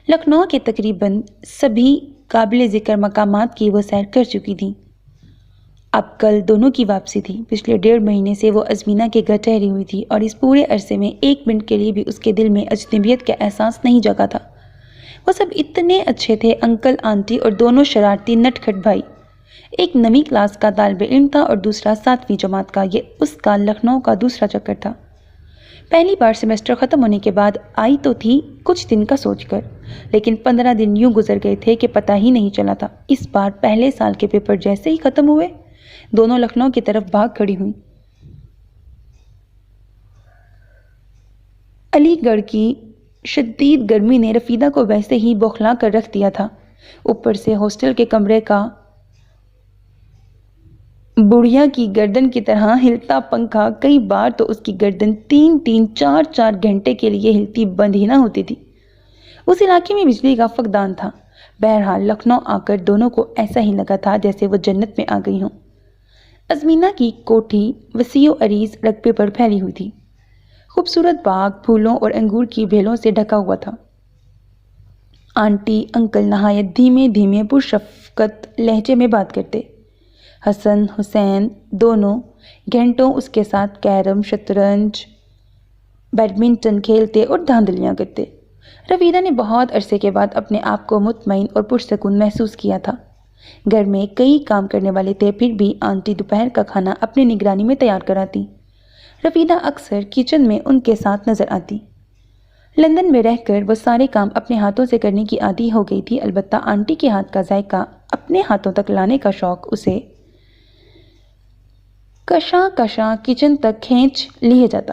لکھنؤ کے تقریباً سبھی قابل ذکر مقامات کی وہ سیر کر چکی تھیں. اب کل دونوں کی واپسی تھی. پچھلے 1.5 مہینے سے وہ ازمینہ کے گھر ٹھہری ہوئی تھی اور اس پورے عرصے میں ایک منٹ کے لیے بھی اس کے دل میں اجنبیت کا احساس نہیں جگا تھا. وہ سب اتنے اچھے تھے، انکل آنٹی اور دونوں شرارتی نٹ کھٹ بھائی. ایک 9ویں کلاس کا طالب علم تھا اور دوسرا 7ویں جماعت کا. یہ اس کا لکھنؤ کا دوسرا چکر تھا. پہلی بار سیمسٹر ختم ہونے کے بعد آئی تو تھی کچھ دن کا سوچ کر، لیکن 15 دن یوں گزر گئے تھے کہ پتہ ہی نہیں چلا تھا. اس بار پہلے سال کے پیپر جیسے ہی ختم ہوئے دونوں لکھنؤ کی طرف بھاگ کھڑی ہوئیں. علی گڑھ کی شدید گرمی نے رفیدہ کو ویسے ہی بوکھلا کر رکھ دیا تھا. اوپر سے ہاسٹل کے کمرے کا بڑھیا کی گردن کی طرح ہلتا پنکھا کئی بار تو اس کی گردن 3-4 گھنٹے کے لیے ہلتی بند ہی نہ ہوتی تھی. اس علاقے میں بجلی کا فقدان تھا. بہرحال لکھنؤ آ کر دونوں کو ایسا ہی لگا تھا جیسے وہ جنت میں آ گئی ہوں. ازمینہ کی کوٹھی وسیع و عریض رقبے پر پھیلی ہوئی تھی. خوبصورت باغ پھولوں اور انگور کی بیلوں سے ڈھکا ہوا تھا. آنٹی انکل نہایت دھیمے پرشفقت لہجے میں بات کرتے. حسن حسین دونوں گھنٹوں اس کے ساتھ کیرم، شطرنج، بیڈمنٹن کھیلتے اور دھاندلیاں کرتے. رفیدہ نے بہت عرصے کے بعد اپنے آپ کو مطمئن اور پرسکون محسوس کیا تھا. گھر میں کئی کام کرنے والے تھے، پھر بھی آنٹی دوپہر کا کھانا اپنی نگرانی میں تیار کراتی. رفیدہ اکثر کچن میں ان کے ساتھ نظر آتی. لندن میں رہ کر وہ سارے کام اپنے ہاتھوں سے کرنے کی عادی ہو گئی تھی. البتہ آنٹی کے ہاتھ کا ذائقہ اپنے ہاتھوں تک لانے کا شوق اسے کشاں کچن تک کھینچ لیے جاتا.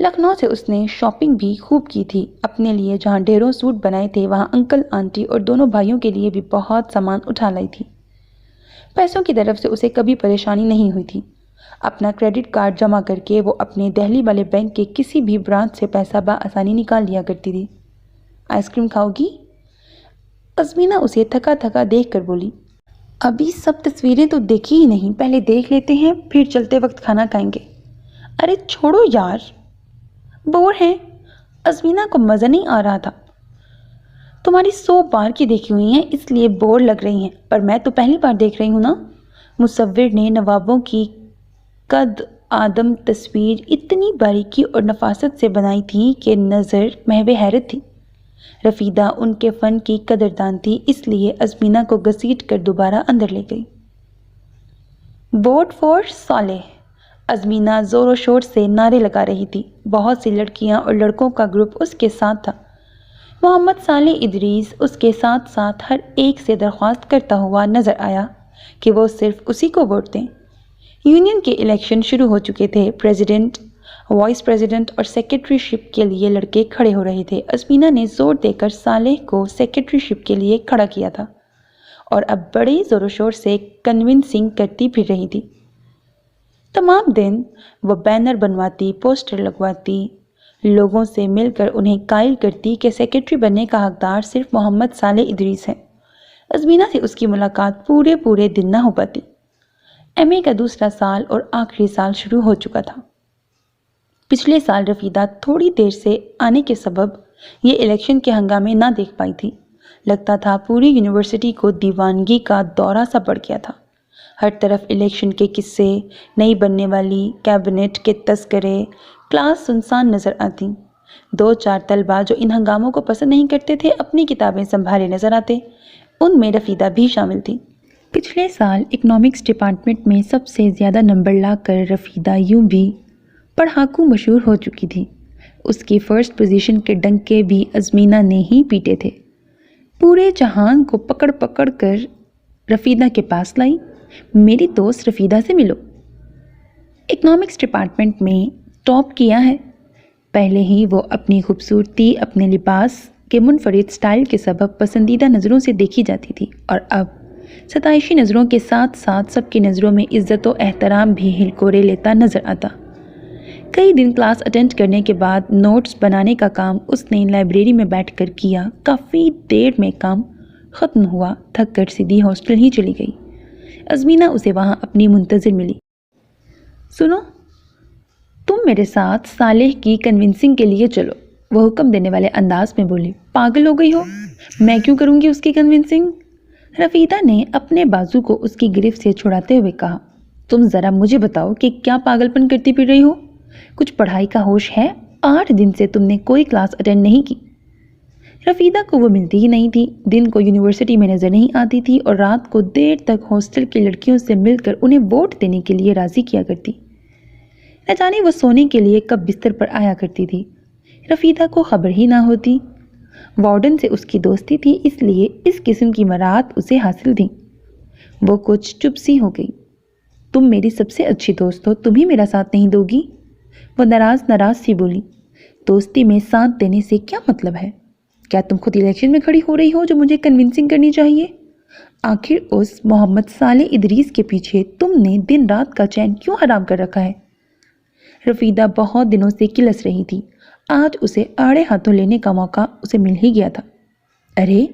لکھنؤ سے اس نے شاپنگ بھی خوب کی تھی. اپنے لیے جہاں ڈھیروں سوٹ بنائے تھے وہاں انکل آنٹی اور دونوں بھائیوں کے لیے بھی بہت سامان اٹھا لائی تھی. پیسوں کی طرف سے اسے کبھی پریشانی نہیں ہوئی تھی. اپنا کریڈٹ کارڈ جمع کر کے وہ اپنے دہلی والے بینک کے کسی بھی برانچ سے پیسہ بآسانی نکال لیا کرتی تھی. آئس کریم کھاؤ گی؟ ازمینہ اسے تھکا دیکھ کر بولی. ابھی سب تصویریں تو دیکھی ہی نہیں، پہلے دیکھ لیتے ہیں پھر چلتے وقت کھانا کھائیں گے. ارے چھوڑو یار، بور ہیں. ازمینہ کو مزہ نہیں آ رہا تھا. تمہاری 100 بار کی دیکھی ہوئی ہیں اس لیے بور لگ رہی ہیں، پر میں تو پہلی بار دیکھ رہی ہوں نا. مصور نے نوابوں کی قد آدم تصویر اتنی باریکی اور نفاست سے بنائی تھی کہ نظر محو حیرت تھی. رفیدہ ان کے فن کی قدردان تھی، اس لیے ازمینہ کو گھسیٹ کر دوبارہ اندر لے گئی. ووٹ فار صالح. ازمینہ زور و شور سے نعرے لگا رہی تھی. بہت سی لڑکیاں اور لڑکوں کا گروپ اس کے ساتھ تھا. محمد صالح ادریس اس کے ساتھ ہر ایک سے درخواست کرتا ہوا نظر آیا کہ وہ صرف اسی کو ووٹ دیں. یونین کے الیکشن شروع ہو چکے تھے. پریزیڈنٹ وائس پریزیڈنٹ اور سیکرٹری شپ کے لیے لڑکے کھڑے ہو رہے تھے۔ ازمینہ نے زور دے کر صالح کو سیکرٹری شپ کے لیے کھڑا کیا تھا اور اب بڑے زور و شور سے کنونسنگ کرتی پھر رہی تھی۔ تمام دن وہ بینر بنواتی، پوسٹر لگواتی، لوگوں سے مل کر انہیں قائل کرتی کہ سیکرٹری بننے کا حقدار صرف محمد صالح ادریس ہے۔ ازمینہ سے اس کی ملاقات پورے دن نہ ہو پاتی۔ ایم اے کا دوسرا سال اور آخری سال شروع ہو چکا تھا۔ پچھلے سال رفیدہ تھوڑی دیر سے آنے کے سبب یہ الیکشن کے ہنگامے نہ دیکھ پائی تھی۔ لگتا تھا پوری یونیورسٹی کو دیوانگی کا دورہ سا پڑ گیا تھا۔ ہر طرف الیکشن کے قصے، نئی بننے والی کیبنٹ کے تذکرے، کلاس سنسان نظر آتی۔ 2-4 طلباء جو ان ہنگاموں کو پسند نہیں کرتے تھے اپنی کتابیں سنبھالے نظر آتے، ان میں رفیدہ بھی شامل تھی۔ پچھلے سال اکنامکس ڈپارٹمنٹ میں سب سے زیادہ نمبر لا کر رفیدہ یوں بھی پڑھاکو مشہور ہو چکی تھی۔ اس کی فرسٹ پوزیشن کے ڈنکے بھی ازمینہ نے ہی پیٹے تھے۔ پورے جہان کو پکڑ پکڑ کر رفیدہ کے پاس لائی، میری دوست رفیدہ سے ملو۔ اکنامکس ڈپارٹمنٹ میں ٹاپ کیا ہے۔ پہلے ہی وہ اپنی خوبصورتی، اپنے لباس کے منفرد سٹائل کے سبب پسندیدہ نظروں سے دیکھی جاتی تھی اور اب ستائشی نظروں کے ساتھ ساتھ سب کی نظروں میں عزت و احترام بھی ہلکورے لیتا نظر آتا۔ کئی دن کلاس اٹینڈ کرنے کے بعد نوٹس بنانے کا کام اس نے لائبریری میں بیٹھ کر کیا۔ کافی دیر میں کام ختم ہوا، تھک کر سیدھی ہاسٹل ہی چلی گئی۔ ازمینہ اسے وہاں اپنی منتظر ملی۔ سنو، تم میرے ساتھ صالح کی کنونسنگ کے لیے چلو، وہ حکم دینے والے انداز میں بولی۔ پاگل ہو گئی ہو؟ میں کیوں کروں گی اس کی کنونسنگ؟ رفیدہ نے اپنے بازو کو اس کی گرفت سے چھڑاتے ہوئے کہا۔ تم ذرا مجھے بتاؤ کہ کیا پاگل پن کرتی پھر رہی ہو؟ کچھ پڑھائی کا ہوش ہے؟ 8 دن سے تم نے کوئی کلاس اٹینڈ نہیں کی۔ رفیدہ کو وہ ملتی ہی نہیں تھی، دن کو یونیورسٹی میں نظر نہیں آتی تھی اور رات کو دیر تک ہاسٹل کی لڑکیوں سے مل کر انہیں ووٹ دینے کے لیے راضی کیا کرتی۔ نہ جانے وہ سونے کے لیے کب بستر پر آیا کرتی تھی، رفیدہ کو خبر ہی نہ ہوتی۔ وارڈن سے اس کی دوستی تھی، اس لیے اس قسم کی مراعات اسے حاصل تھیں۔ وہ کچھ چپ سی ہو گئی۔ تم میری سب سے اچھی دوست ہو، تم ہی میرا ساتھ نہیں دو گی؟ وہ ناراض سی بولی۔ دوستی میں ساتھ دینے سے کیا مطلب ہے؟ کیا تم خود الیکشن میں کھڑی ہو رہی ہو جو مجھے کنونسنگ کرنی چاہیے؟ آخر اس محمد صالح ادریس کے پیچھے تم نے دن رات کا چین کیوں حرام کر رکھا ہے؟ رفیدہ بہت دنوں سے کلس رہی تھی، آج اسے آڑے ہاتھوں لینے کا موقع اسے مل ہی گیا تھا۔ ارے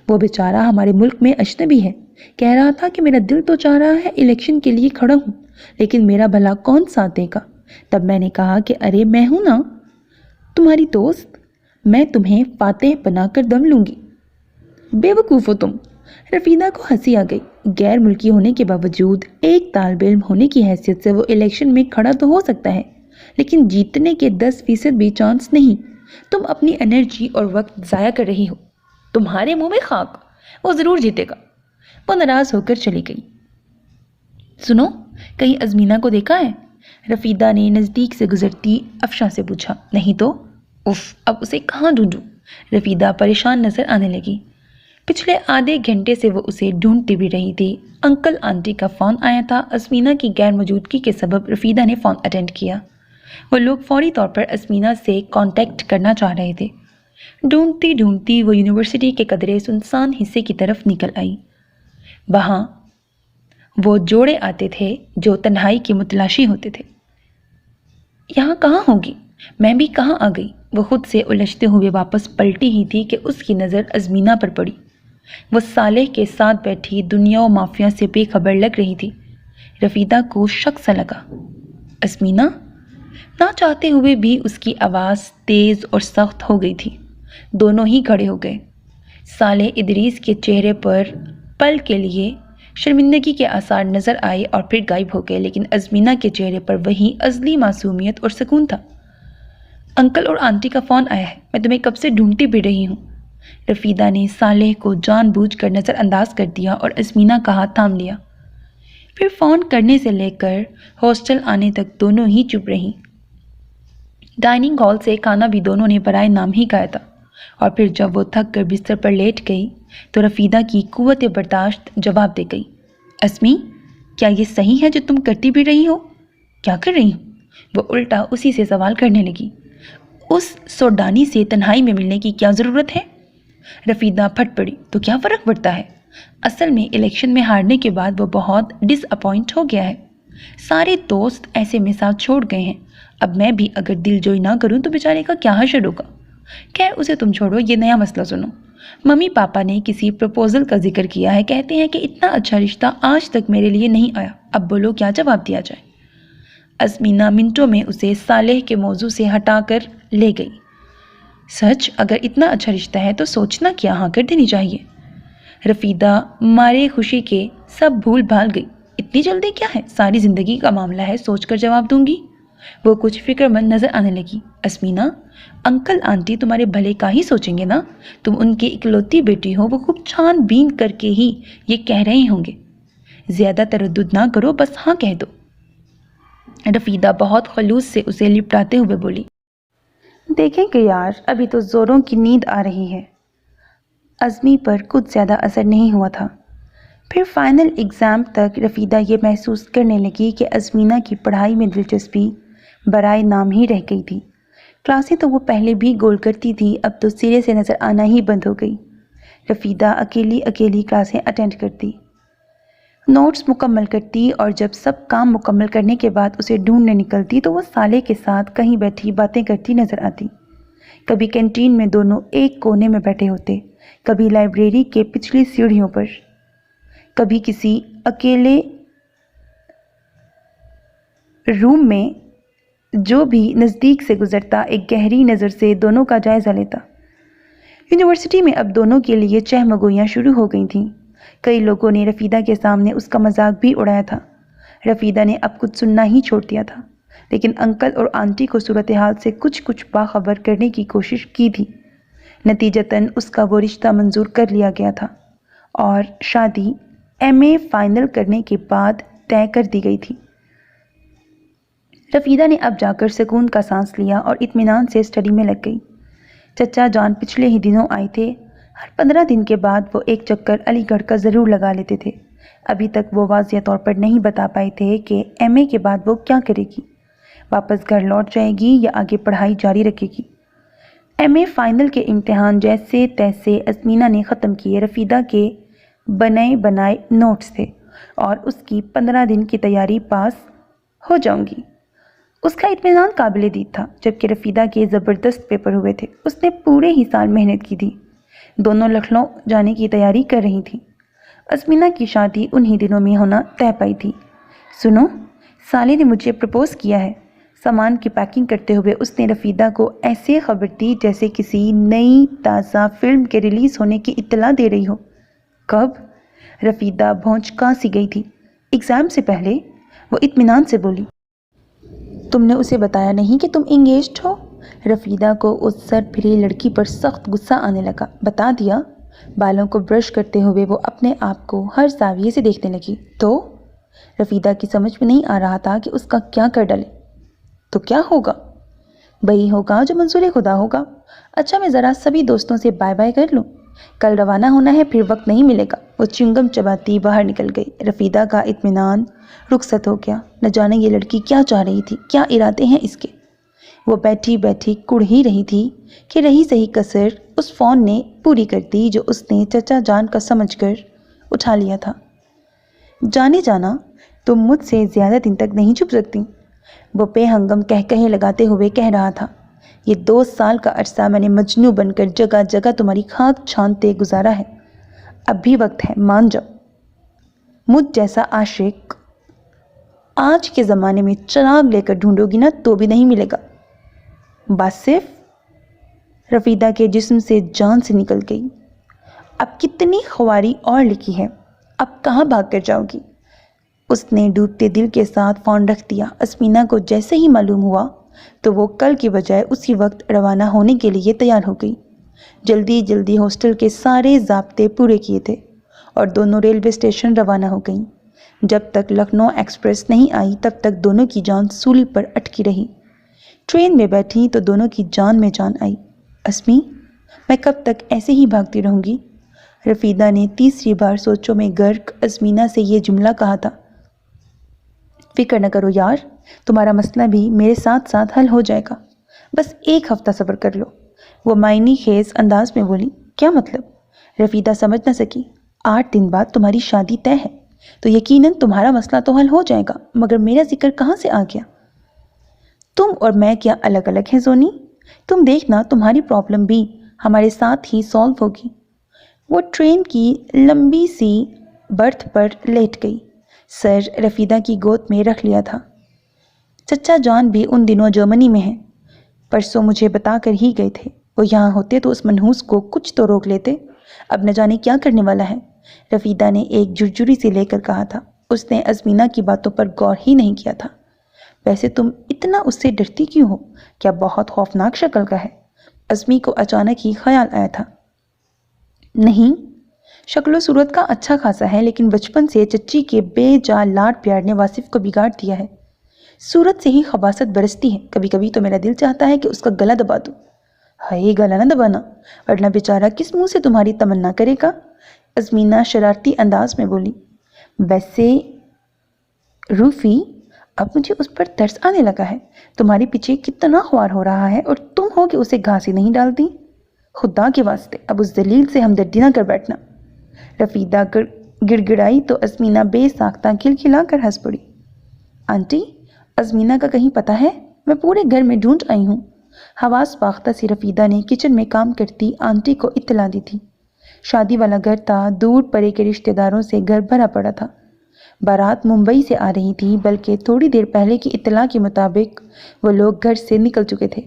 وہ بیچارہ ہمارے ملک میں اجنبی ہے، کہہ رہا تھا کہ میرا دل تو چاہ رہا ہے الیکشن کے لیے کھڑا ہوں، لیکن میرا بھلا کون ساتھ دے گا؟ تب میں نے کہا کہ ارے میں ہوں نا تمہاری دوست، میں تمہیں فاتح بنا کر دم لوں گی۔ بے وقوف ہو تم۔ رفیدہ کو ہنسی آ گئی۔ غیر ملکی ہونے کے باوجود ایک طالب علم ہونے کی حیثیت سے وہ الیکشن میں کھڑا تو ہو سکتا ہے، لیکن جیتنے کے 10% بھی چانس نہیں۔ تم اپنی انرجی اور وقت ضائع کر رہی ہو۔ تمہارے منہ میں خاک، وہ ضرور جیتے گا۔ وہ ناراض ہو کر چلی گئی۔ سنو، کہیں ازمینہ کو دیکھا ہے؟ رفیدہ نے نزدیک سے گزرتی افشاں سے پوچھا۔ نہیں تو؟ اف، اب اسے کہاں ڈھونڈوں؟ رفیدہ پریشان نظر آنے لگی۔ پچھلے آدھے گھنٹے سے وہ اسے ڈھونڈتی بھی رہی تھی۔ انکل آنٹی کا فون آیا تھا۔ ازمینہ کی غیر موجودگی کے سبب رفیدہ نے فون اٹینڈ کیا۔ وہ لوگ فوری طور پر ازمینہ سے کانٹیکٹ کرنا چاہ رہے تھے۔ ڈھونڈتی ڈھونڈتی وہ یونیورسٹی کے قدرے سنسان حصے کی طرف نکل آئی۔ وہاں وہ جوڑے آتے تھے جو تنہائی کی متلاشی ہوتے تھے۔ یہاں کہاں ہوگی؟ میں بھی کہاں آ گئی؟ وہ خود سے الجھتے ہوئے واپس پلٹی ہی تھی کہ اس کی نظر ازمینہ پر پڑی۔ وہ صالح کے ساتھ بیٹھی دنیا و مافیا سے بے خبر لگ رہی تھی۔ رفیدہ کو شک سا لگا۔ ازمینہ؟ نہ چاہتے ہوئے بھی اس کی آواز تیز اور سخت ہو گئی تھی۔ دونوں ہی کھڑے ہو گئے۔ صالح ادریس کے چہرے پر پل کے لیے شرمندگی کے آثار نظر آئے اور پھر غائب ہو گئے، لیکن ازمینہ کے چہرے پر وہی ازلی معصومیت اور سکون تھا۔ انکل اور آنٹی کا فون آیا ہے، میں تمہیں کب سے ڈھونڈتی پھر رہی ہوں۔ رفیدہ نے صالح کو جان بوجھ کر نظر انداز کر دیا اور ازمینہ کا ہاتھ تھام لیا۔ پھر فون کرنے سے لے کر ہاسٹل آنے تک دونوں ہی چپ رہیں۔ ڈائننگ ہال سے کھانا بھی دونوں نے برائے نام ہی کھایا تھا، اور پھر جب وہ تھک کر بستر پر لیٹ گئی تو رفیدہ کی قوت برداشت جواب دے گئی۔ ازمی، کیا یہ صحیح ہے جو تم کرتی بھی رہی ہو؟ کیا کر رہی ہوں؟ وہ الٹا اسی سے سوال کرنے لگی، اس سوڈانی سے تنہائی میں ملنے کی کیا ضرورت ہے؟ رفیدہ پھٹ پڑی، تو کیا فرق پڑتا ہے؟ اصل میں الیکشن میں ہارنے کے بعد وہ بہت ڈس اپوائنٹ ہو گیا ہے۔ سارے دوست ایسے میں ساتھ چھوڑ گئے ہیں، اب میں بھی اگر دل جوئی نہ کروں تو بیچارے کا کیا حشر ہوگا۔ خیر اسے تم چھوڑو، یہ نیا مسئلہ سنو۔ ممی پاپا نے کسی پروپوزل کا ذکر کیا ہے، کہتے ہیں کہ اتنا اچھا رشتہ آج تک میرے لیے نہیں آیا، اب بولو کیا جواب دیا جائے؟ ازمینہ منٹوں میں اسے صالح کے موضوع سے ہٹا کر لے گئی۔ سچ، اگر اتنا اچھا رشتہ ہے تو سوچنا کیا ہاں کر دینی چاہیے۔ رفیدہ مارے خوشی کے سب بھول بھال گئی۔ اتنی جلدی کیا ہے، ساری زندگی کا معاملہ ہے، سوچ کر جواب دوں گی۔ وہ کچھ فکر مند نظر آنے لگی۔ ازمینہ، انکل آنٹی تمہارے بھلے کا ہی سوچیں گے نا، تم ان کی اکلوتی بیٹی ہو، وہ خوب چھان بین کر کے ہی یہ کہہ رہے ہوں گے۔ زیادہ تردد نہ کرو، بس ہاں کہہ دو۔ رفیدہ بہت خلوص سے اسے لپٹاتے ہوئے بولی، دیکھیں کہ یار ابھی تو زوروں کی نیند آ رہی ہے۔ ازمی پر کچھ زیادہ اثر نہیں ہوا تھا۔ پھر فائنل ایگزام تک رفیدہ یہ محسوس کرنے لگی کہ ازمینہ کی پڑھائی میں دلچسپی برائے نام ہی رہ گئی تھی۔ کلاسیں تو وہ پہلے بھی گول کرتی تھی، اب تو سرے سے نظر آنا ہی بند ہو گئی۔ رفیدہ اکیلی اکیلی کلاسیں اٹینڈ کرتی، نوٹس مکمل کرتی، اور جب سب کام مکمل کرنے کے بعد اسے ڈھونڈنے نکلتی تو وہ صالح کے ساتھ کہیں بیٹھی باتیں کرتی نظر آتی۔ کبھی کینٹین میں دونوں ایک کونے میں بیٹھے ہوتے، کبھی لائبریری کے پچھلی سیڑھیوں پر، کبھی کسی اکیلے روم میں جو بھی نزدیک سے گزرتا ایک گہری نظر سے دونوں کا جائزہ لیتا۔ یونیورسٹی میں اب دونوں کے لیے چہمگوئیاں شروع ہو گئی تھیں۔ کئی لوگوں نے رفیدہ کے سامنے اس کا مذاق بھی اڑایا تھا۔ رفیدہ نے اب کچھ سننا ہی چھوڑ دیا تھا، لیکن انکل اور آنٹی کو صورتحال سے کچھ باخبر کرنے کی کوشش کی تھی۔ نتیجتاً اس کا وہ رشتہ منظور کر لیا گیا تھا اور شادی ایم اے فائنل کرنے کے بعد طے کر دی گئی تھی۔ رفیدہ نے اب جا کر سکون کا سانس لیا اور اطمینان سے اسٹڈی میں لگ گئی۔ چچا جان پچھلے ہی دنوں آئے تھے۔ ہر 15 دن کے بعد وہ ایک چکر علی گڑھ کا ضرور لگا لیتے تھے۔ ابھی تک وہ واضح طور پر نہیں بتا پائے تھے کہ ایم اے کے بعد وہ کیا کرے گی، واپس گھر لوٹ جائے گی یا آگے پڑھائی جاری رکھے گی۔ ایم اے فائنل کے امتحان جیسے تیسے ازمینہ نے ختم کیے۔ رفیدہ کے بنائے نوٹس تھے اور اس کی 15 دن کی تیاری پاس ہو جاؤں گی۔ اس کا اطمینان قابل دید تھا، جبکہ رفیدہ کے زبردست پیپر ہوئے تھے۔ اس نے پورے ہی سال محنت کی تھی۔ دونوں لکھنؤ جانے کی تیاری کر رہی تھی۔ ازمینہ کی شادی انہی دنوں میں ہونا طے پائی تھی۔ سنو، صالح نے مجھے پرپوز کیا ہے۔ سامان کی پیکنگ کرتے ہوئے اس نے رفیدہ کو ایسے خبر دی جیسے کسی نئی تازہ فلم کے ریلیز ہونے کی اطلاع دے رہی ہو۔ کب؟ رفیدہ بھونچکا سی گئی تھی۔ ایگزام سے پہلے، وہ اطمینان سے بولی۔ تم نے اسے بتایا نہیں کہ تم انگیجڈ ہو؟ رفیدہ کو اس سر پھری لڑکی پر سخت غصہ آنے لگا۔ بتا دیا؟ بالوں کو برش کرتے ہوئے وہ اپنے آپ کو ہر زاویے سے دیکھنے لگی۔ تو؟ رفیدہ کی سمجھ میں نہیں آ رہا تھا کہ اس کا کیا کر ڈالے۔ تو کیا ہوگا؟ وہی ہوگا جو منظور خدا ہوگا۔ اچھا میں ذرا سبھی دوستوں سے بائے بائے کر لوں، کل روانہ ہونا ہے، پھر وقت نہیں ملے گا۔ وہ چنگم چباتی باہر نکل گئی۔ رفیدہ کا اطمینان رخصت ہو گیا۔ نہ جانے یہ لڑکی کیا چاہ رہی تھی، کیا ارادے ہیں اس کے۔ وہ بیٹھی بیٹھی کڑ ہی رہی تھی کہ رہی صحیح کسر اس فون نے پوری کر دی جو اس نے چچا جان کا سمجھ کر اٹھا لیا تھا۔ جانے جانا، تم مجھ سے زیادہ دن تک نہیں چھپ سکتی، وہ بے ہنگم کہے لگاتے ہوئے کہہ رہا تھا۔ یہ 2 سال کا عرصہ میں نے مجنوں بن کر جگہ جگہ تمہاری خاک چھانتے گزارا ہے، اب بھی وقت ہے، مان جاؤ۔ مجھ جیسا عاشق آج کے زمانے میں چراغ لے کر ڈھونڈو گی نا تو بھی نہیں ملے گا۔ بس صرف رفیدہ کے جسم سے جان سے نکل گئی۔ اب کتنی خواری اور لکھی ہے، اب کہاں بھاگ کر جاؤ گی؟ اس نے ڈوبتے دل کے ساتھ فون رکھ دیا۔ ازمینہ کو جیسے ہی معلوم ہوا تو وہ کل کی بجائے اسی وقت روانہ ہونے کے لیے تیار ہو گئی۔ جلدی جلدی ہاسٹل کے سارے ضابطے پورے کیے تھے اور دونوں ریلوے اسٹیشن روانہ ہو گئیں۔ جب تک لکھنؤ ایکسپریس نہیں آئی تب تک دونوں کی جان سولی پر اٹکی رہی۔ ٹرین میں بیٹھی تو دونوں کی جان میں جان آئی۔ ازمی، میں کب تک ایسے ہی بھاگتی رہوں گی؟ رفیدہ نے تیسری بار سوچوں میں غرق ازمینہ سے یہ جملہ کہا تھا۔ فکر نہ کرو یار، تمہارا مسئلہ بھی میرے ساتھ ساتھ حل ہو جائے گا، بس 1 ہفتہ صبر کر لو۔ وہ معنی خیز انداز میں بولی۔ کیا مطلب؟ رفیدہ سمجھ نہ سکی۔ 8 دن بعد تمہاری شادی طے ہے تو یقیناً تمہارا مسئلہ تو حل ہو جائے گا، مگر میرا ذکر کہاں سے آ گیا؟ تم اور میں کیا الگ الگ ہیں زونی؟ تم دیکھنا تمہاری پرابلم بھی ہمارے ساتھ ہی سالو ہوگی۔ وہ ٹرین کی لمبی سی برتھ پر لیٹ گئی، سر رفیدہ کی گود میں رکھ لیا تھا۔ چچا جان بھی ان دنوں جرمنی میں ہیں، پرسوں مجھے بتا کر ہی گئے تھے۔ وہ یہاں ہوتے تو اس منحوس کو کچھ تو روک لیتے، اب نہ جانے کیا کرنے والا ہے، رفیدہ نے ایک جرجری سے لے کر کہا تھا۔ اس نے ازمینہ کی باتوں پر غور ہی نہیں کیا تھا۔ ویسے تم اتنا اس سے ڈرتی کیوں ہو؟ کیا بہت خوفناک شکل کا ہے؟ ازمی کو اچانک ہی خیال آیا تھا۔ نہیں، شکل و صورت کا اچھا خاصا ہے، لیکن بچپن سے چچی کے بے جا لاڈ پیار نے واصف کو بگاڑ دیا ہے۔ صورت سے ہی خباثت برستی ہے، کبھی کبھی تو میرا دل چاہتا ہے کہ اس کا گلا دبا دوں۔ ہائے، گلا نہ دبانا، ورنہ بیچارہ کس منہ سے تمہاری تمنا کرے گا؟ ازمینہ شرارتی انداز میں بولی۔ ویسے روفی، اب مجھے اس پر ترس آنے لگا ہے، تمہارے پیچھے کتنا خوار ہو رہا ہے اور تم ہو کہ اسے گھاس ہی نہیں ڈالتی۔ خدا کے واسطے اب اس ذلیل سے ہمدردی نہ کر بیٹھنا۔ رفیدہ گڑ گڑائی تو ازمینہ بے ساختہ کھلکھلا کر ہنس پڑی۔ آنٹی، ازمینہ کا کہیں پتہ ہے؟ میں پورے گھر میں ڈھونڈ آئی ہوں۔ حواس باختہ سی رفیدہ نے کچن میں کام کرتی آنٹی کو اطلاع دی تھی۔ شادی والا گھر تھا، دور پرے کے رشتہ داروں سے گھر بھرا پڑا تھا۔ بارات ممبئی سے آ رہی تھی، بلکہ تھوڑی دیر پہلے کی اطلاع کے مطابق وہ لوگ گھر سے نکل چکے تھے۔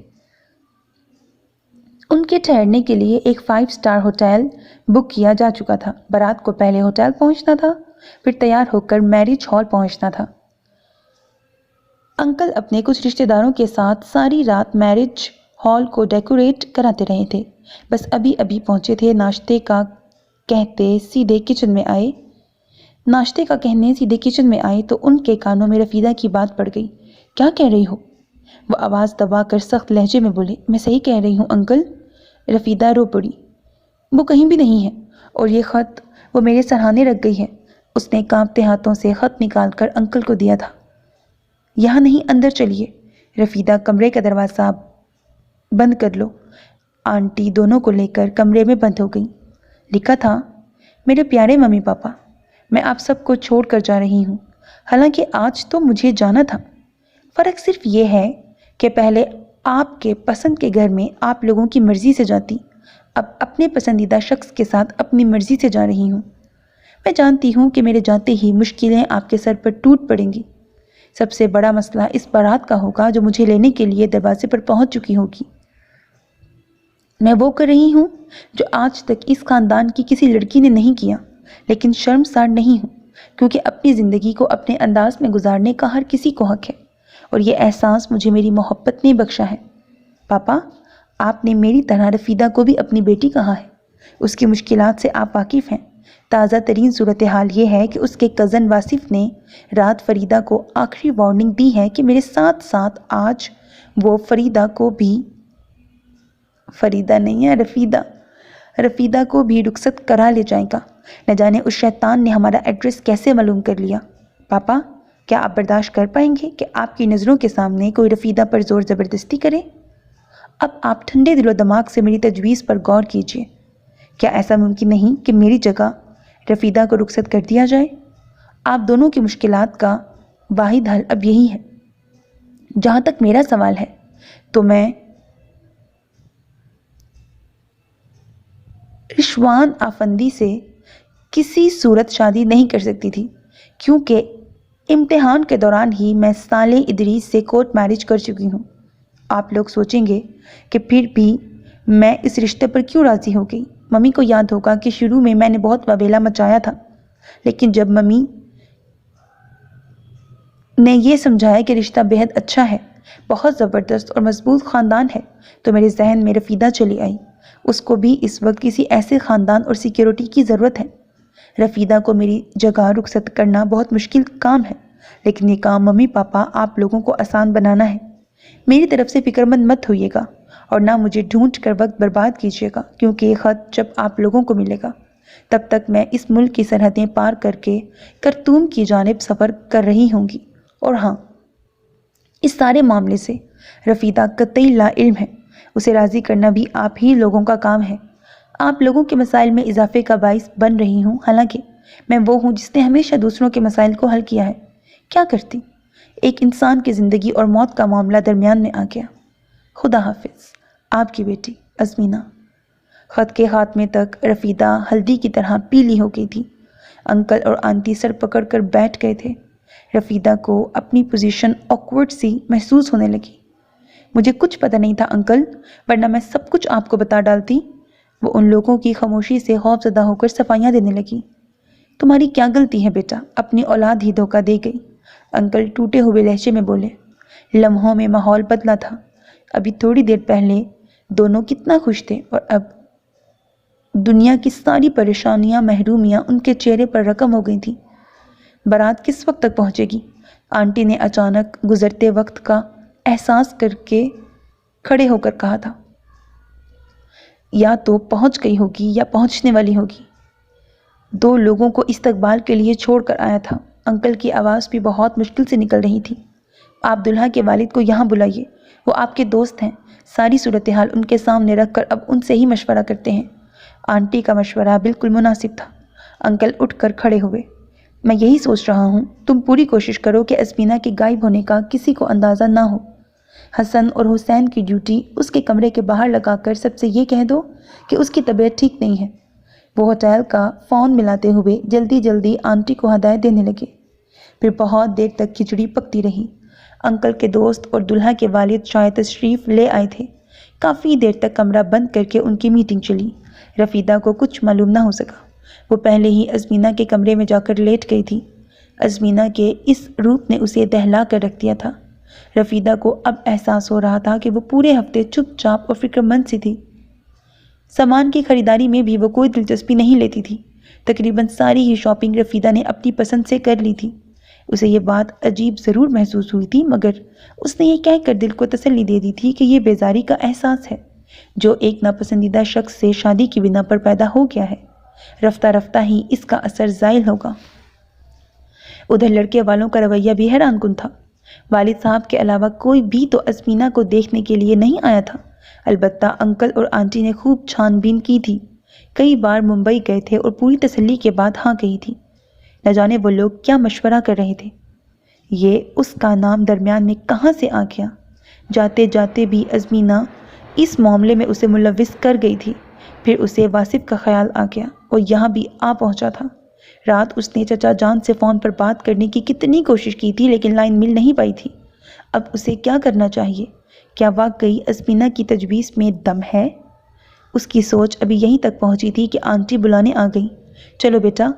ان کے ٹھہرنے کے لیے ایک 5 اسٹار ہوٹل بک کیا جا چکا تھا۔ بارات کو پہلے ہوٹل پہنچنا تھا، پھر تیار ہو کر میرج ہال پہنچنا تھا۔ انکل اپنے کچھ رشتہ داروں کے ساتھ ساری رات میرج ہال کو ڈیکوریٹ کراتے رہے تھے، بس ابھی ابھی پہنچے تھے۔ ناشتے کا کہنے سیدھے کچن میں آئے تو ان کے کانوں میں رفیدہ کی بات پڑ گئی۔ کیا کہہ رہی ہو؟ وہ آواز دبا کر سخت لہجے میں بولے۔ میں صحیح کہہ رہی ہوں انکل۔ رفیدہ رو پڑی۔ وہ کہیں بھی نہیں ہے، اور یہ خط وہ میرے سرہانے رکھ گئی ہے۔ اس نے کانپتے ہاتھوں سے خط نکال کر انکل کو دیا تھا۔ یہاں نہیں، اندر چلیے۔ رفیدہ، کمرے کا دروازہ بند کر لو۔ آنٹی دونوں کو لے کر کمرے میں بند ہو گئی۔ لکھا تھا، میرے پیارے ممی پاپا، میں آپ سب کو چھوڑ کر جا رہی ہوں، حالانکہ آج تو مجھے جانا تھا۔ فرق صرف یہ ہے کہ پہلے آپ کے پسند کے گھر میں آپ لوگوں کی مرضی سے جاتی، اب اپنے پسندیدہ شخص کے ساتھ اپنی مرضی سے جا رہی ہوں۔ میں جانتی ہوں کہ میرے جاتے ہی مشکلیں آپ کے سر پر ٹوٹ پڑیں گی۔ سب سے بڑا مسئلہ اس بارات کا ہوگا جو مجھے لینے کے لیے دروازے پر پہنچ چکی ہوگی۔ میں وہ کر رہی ہوں جو آج تک اس خاندان کی کسی لڑکی نے نہیں کیا، لیکن شرمسار نہیں ہوں، کیونکہ اپنی زندگی کو اپنے انداز میں گزارنے کا ہر کسی کو حق ہے، اور یہ احساس مجھے میری محبت نے بخشا ہے۔ پاپا، آپ نے میری طرح رفیدہ کو بھی اپنی بیٹی کہا ہے، اس کی مشکلات سے آپ واقف ہیں۔ تازہ ترین صورتحال یہ ہے کہ اس کے کزن واصف نے رات فریدہ کو آخری وارننگ دی ہے کہ میرے ساتھ ساتھ آج وہ رفیدہ کو بھی رخصت کرا لے جائے گا۔ نہ جانے اس شیطان نے ہمارا ایڈریس کیسے معلوم کر لیا۔ پاپا، کیا آپ برداشت کر پائیں گے کہ آپ کی نظروں کے سامنے کوئی رفیدہ پر زور زبردستی کرے؟ اب آپ ٹھنڈے دل و دماغ سے میری تجویز پر غور کیجیے۔ کیا ایسا ممکن نہیں کہ میری جگہ رفیدہ کو رخصت کر دیا جائے؟ آپ دونوں کی مشکلات کا واحد حل اب یہی ہے۔ جہاں تک میرا سوال ہے تو میں رشوان آفندی سے کسی صورت شادی نہیں کر سکتی تھی، کیونکہ امتحان کے دوران ہی میں صالح ادریس سے کورٹ میرج کر چکی ہوں۔ آپ لوگ سوچیں گے کہ پھر بھی میں اس رشتے پر کیوں راضی ہو گئی۔ ممی کو یاد ہوگا کہ شروع میں نے بہت وبیلا مچایا تھا، لیکن جب ممی نے یہ سمجھایا کہ رشتہ بہت اچھا ہے، بہت زبردست اور مضبوط خاندان ہے، تو میرے ذہن میں رفیدہ چلی آئی۔ اس کو بھی اس وقت کسی ایسے خاندان اور سیکیورٹی کی ضرورت ہے۔ رفیدہ کو میری جگہ رخصت کرنا بہت مشکل کام ہے، لیکن یہ کام ممی پاپا آپ لوگوں کو آسان بنانا ہے۔ میری طرف سے فکر مند مت ہوئیے گا، اور نہ مجھے ڈھونڈ کر وقت برباد کیجیے گا، کیونکہ یہ خط جب آپ لوگوں کو ملے گا تب تک میں اس ملک کی سرحدیں پار کر کے کرتوم کی جانب سفر کر رہی ہوں گی، اور ہاں، اس سارے معاملے سے رفیدہ قطعی لا علم ہے، اسے راضی کرنا بھی آپ ہی لوگوں کا کام ہے۔ آپ لوگوں کے مسائل میں اضافے کا باعث بن رہی ہوں، حالانکہ میں وہ ہوں جس نے ہمیشہ دوسروں کے مسائل کو حل کیا ہے۔ کیا کرتی؟ ایک انسان کی زندگی اور موت کا معاملہ درمیان میں آ گیا۔ خدا حافظ، آپ کی بیٹی ازمینہ۔ خط کے خاتمے تک رفیدہ ہلدی کی طرح پیلی ہو گئی تھی۔ انکل اور آنٹی سر پکڑ کر بیٹھ گئے تھے۔ رفیدہ کو اپنی پوزیشن آکورڈ سی محسوس ہونے لگی۔ مجھے کچھ پتہ نہیں تھا انکل، ورنہ میں سب کچھ آپ کو بتا ڈالتی۔ وہ ان لوگوں کی خاموشی سے خوف زدہ ہو کر صفائیاں دینے لگی۔ تمہاری کیا غلطی ہے بیٹا، اپنی اولاد ہی دھوکہ دے گئی، انکل ٹوٹے ہوئے لہجے میں بولے۔ لمحوں میں ماحول بدلا تھا۔ ابھی تھوڑی دیر پہلے دونوں کتنا خوش تھے، اور اب دنیا کی ساری پریشانیاں، محرومیاں ان کے چہرے پر رقم ہو گئی تھیں۔ بارات کس وقت تک پہنچے گی؟ آنٹی نے اچانک گزرتے وقت کا احساس کر کے کھڑے ہو کر کہا تھا۔ یا تو پہنچ گئی ہوگی یا پہنچنے والی ہوگی۔ 2 لوگوں کو استقبال کے لیے چھوڑ کر آیا تھا۔ انکل کی آواز بھی بہت مشکل سے نکل رہی تھی۔ آپ دلہا کے والد کو یہاں بلائیے، وہ آپ کے دوست ہیں۔ ساری صورتحال ان کے سامنے رکھ کر اب ان سے ہی مشورہ کرتے ہیں۔ آنٹی کا مشورہ بالکل مناسب تھا۔ انکل اٹھ کر کھڑے ہوئے۔ میں یہی سوچ رہا ہوں، تم پوری کوشش کرو کہ ازمینہ کے غائب ہونے کا کسی کو اندازہ نہ ہو۔ حسن اور حسین کی ڈیوٹی اس کے کمرے کے باہر لگا کر سب سے یہ کہہ دو کہ اس کی طبیعت ٹھیک نہیں ہے۔ وہ ہوٹل کا فون ملاتے ہوئے جلدی جلدی آنٹی کو ہدایت دینے لگے۔ پھر بہت دیر تک کھچڑی پکتی رہی۔ انکل کے دوست اور دلہا کے والد شاید تشریف لے آئے تھے۔ کافی دیر تک کمرہ بند کر کے ان کی میٹنگ چلی۔ رفیدہ کو کچھ معلوم نہ ہو سکا۔ وہ پہلے ہی ازمینہ کے کمرے میں جا کر لیٹ گئی تھی۔ ازمینہ کے اس روپ نے اسے دہلا کر رکھ دیا تھا۔ رفیدہ کو اب احساس ہو رہا تھا کہ وہ پورے ہفتے چپ چاپ اور فکر مند سی تھی۔ سامان کی خریداری میں بھی وہ کوئی دلچسپی نہیں لیتی تھی۔ تقریباً ساری ہی شاپنگ رفیدہ نے اپنی پسند سے کر لی تھی۔ اسے یہ بات عجیب ضرور محسوس ہوئی تھی، مگر اس نے یہ کہہ کر دل کو تسلی دے دی تھی کہ یہ بیزاری کا احساس ہے جو ایک ناپسندیدہ شخص سے شادی کی بنا پر پیدا ہو گیا ہے۔ رفتہ رفتہ ہی اس کا اثر زائل ہوگا۔ ادھر لڑکے والوں کا رویہ بھی حیران کن تھا۔ والد صاحب کے علاوہ کوئی بھی تو ازمینہ کو دیکھنے کے لیے نہیں آیا تھا۔ البتہ انکل اور آنٹی نے خوب چھان بین کی تھی۔ کئی بار ممبئی گئے تھے اور پوری تسلی کے بعد ہاں کہی تھی۔ نہ جانے وہ لوگ کیا مشورہ کر رہے تھے۔ یہ اس کا نام درمیان میں کہاں سے آ گیا؟ جاتے جاتے بھی ازمینہ اس معاملے میں اسے ملوث کر گئی تھی۔ پھر اسے واصف کا خیال آ گیا اور یہاں بھی آ پہنچا تھا۔ رات اس نے چچا جان سے فون پر بات کرنے کی کتنی کوشش کی تھی، لیکن لائن مل نہیں پائی تھی۔ اب اسے کیا کرنا چاہیے؟ کیا واقعی ازمینہ کی تجویز میں دم ہے؟ اس کی سوچ ابھی یہیں تک پہنچی تھی کہ آنٹی بلانے آ گئی۔ چلو بیٹا،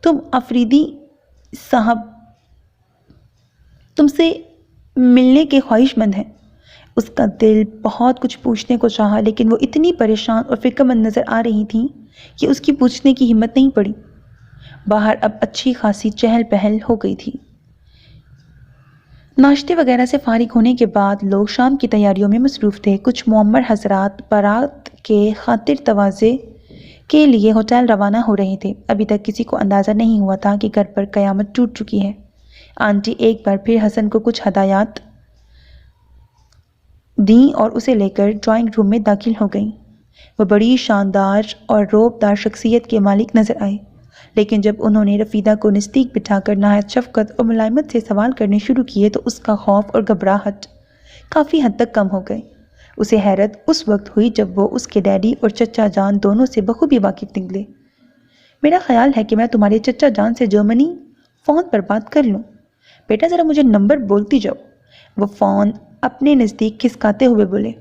تم افریدی صاحب تم سے ملنے کے خواہش مند ہیں۔ اس کا دل بہت کچھ پوچھنے کو چاہا، لیکن وہ اتنی پریشان اور فکر مند نظر آ رہی تھیں کہ اس کی پوچھنے کی ہمت نہیں پڑی۔ باہر اب اچھی خاصی چہل پہل ہو گئی تھی۔ ناشتے وغیرہ سے فارغ ہونے کے بعد لوگ شام کی تیاریوں میں مصروف تھے۔ کچھ معمر حضرات بارات کے خاطر تواضع کے لیے ہوٹل روانہ ہو رہے تھے۔ ابھی تک کسی کو اندازہ نہیں ہوا تھا کہ گھر پر قیامت ٹوٹ چکی ہے۔ آنٹی ایک بار پھر حسن کو کچھ ہدایات دیں اور اسے لے کر ڈرائنگ روم میں داخل ہو گئیں۔ وہ بڑی شاندار اور رعب دار شخصیت کے مالک نظر آئے، لیکن جب انہوں نے رفیدہ کو نزدیک بٹھا کر نہایت شفقت اور ملائمت سے سوال کرنے شروع کیے تو اس کا خوف اور گھبراہٹ کافی حد تک کم ہو گئے۔ اسے حیرت اس وقت ہوئی جب وہ اس کے ڈیڈی اور چچا جان دونوں سے بخوبی واقف نکلے۔ میرا خیال ہے کہ میں تمہارے چچا جان سے جرمنی فون پر بات کر لوں۔ بیٹا ذرا مجھے نمبر بولتی جاؤ، وہ فون اپنے نزدیک کھسکاتے ہوئے بولے۔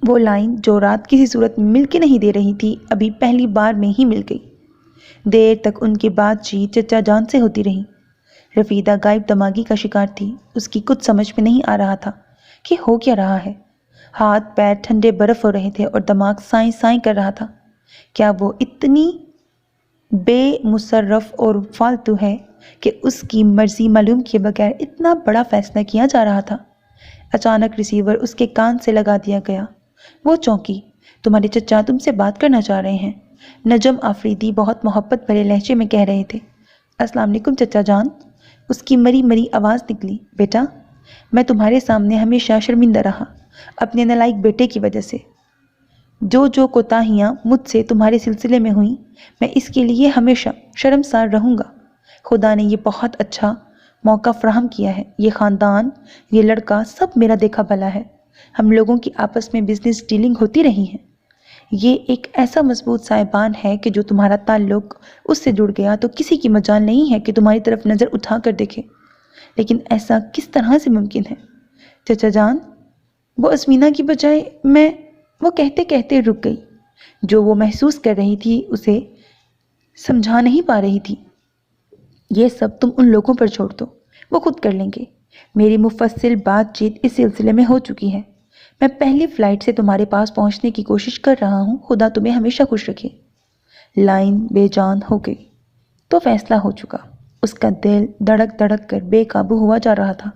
وہ لائن جو رات کسی صورت میں مل کے نہیں دے رہی تھی، ابھی پہلی بار میں ہی مل گئی۔ دیر تک ان کی بات چیت چچا جان سے ہوتی رہی۔ رفیدہ غائب دماغی کا شکار تھی۔ اس کی کچھ سمجھ میں نہیں آ رہا تھا کہ ہو کیا رہا ہے۔ ہاتھ پیر ٹھنڈے برف ہو رہے تھے اور دماغ سائیں سائیں کر رہا تھا۔ کیا وہ اتنی بے مصرف اور فالتو ہے کہ اس کی مرضی معلوم کیے بغیر اتنا بڑا فیصلہ کیا جا رہا تھا؟ اچانک ریسیور اس کے کان سے لگا دیا گیا۔ وہ چونکی۔ تمہارے چچا تم سے بات کرنا چاہ رہے ہیں، نجم آفریدی بہت محبت بھرے لہجے میں کہہ رہے تھے۔ السلام علیکم چچا جان۔ اس کی مری مری آواز نکلی، بیٹا میں تمہارے سامنے ہمیشہ شرمندہ رہا اپنے نالائق بیٹے کی وجہ سے۔ جو کوتاہیاں مجھ سے تمہارے سلسلے میں ہوئیں، میں اس کے لیے ہمیشہ شرمسار رہوں گا۔ خدا نے یہ بہت اچھا موقع فراہم کیا ہے، یہ خاندان، یہ لڑکا، سب میرا دیکھا بھلا ہے۔ ہم لوگوں کی آپس میں بزنس ڈیلنگ ہوتی رہی ہے۔ یہ ایک ایسا مضبوط سائبان ہے کہ جو تمہارا تعلق اس سے جڑ گیا تو کسی کی مجال نہیں ہے کہ تمہاری طرف نظر اٹھا کر دیکھے۔ لیکن ایسا کس طرح سے ممکن ہے چچا جان؟ وہ ازمینہ کی بجائے وہ کہتے کہتے رک گئی۔ جو وہ محسوس کر رہی تھی اسے سمجھا نہیں پا رہی تھی۔ یہ سب تم ان لوگوں پر چھوڑ دو، وہ خود کر لیں گے۔ میری مفصل بات چیت اس سلسلے میں ہو چکی ہے۔ میں پہلی فلائٹ سے تمہارے پاس پہنچنے کی کوشش کر رہا ہوں۔ خدا تمہیں ہمیشہ خوش رکھے۔ لائن بے جان ہو گئی تو فیصلہ ہو چکا۔ اس کا دل دھڑک دھڑک کر بے قابو ہوا جا رہا تھا۔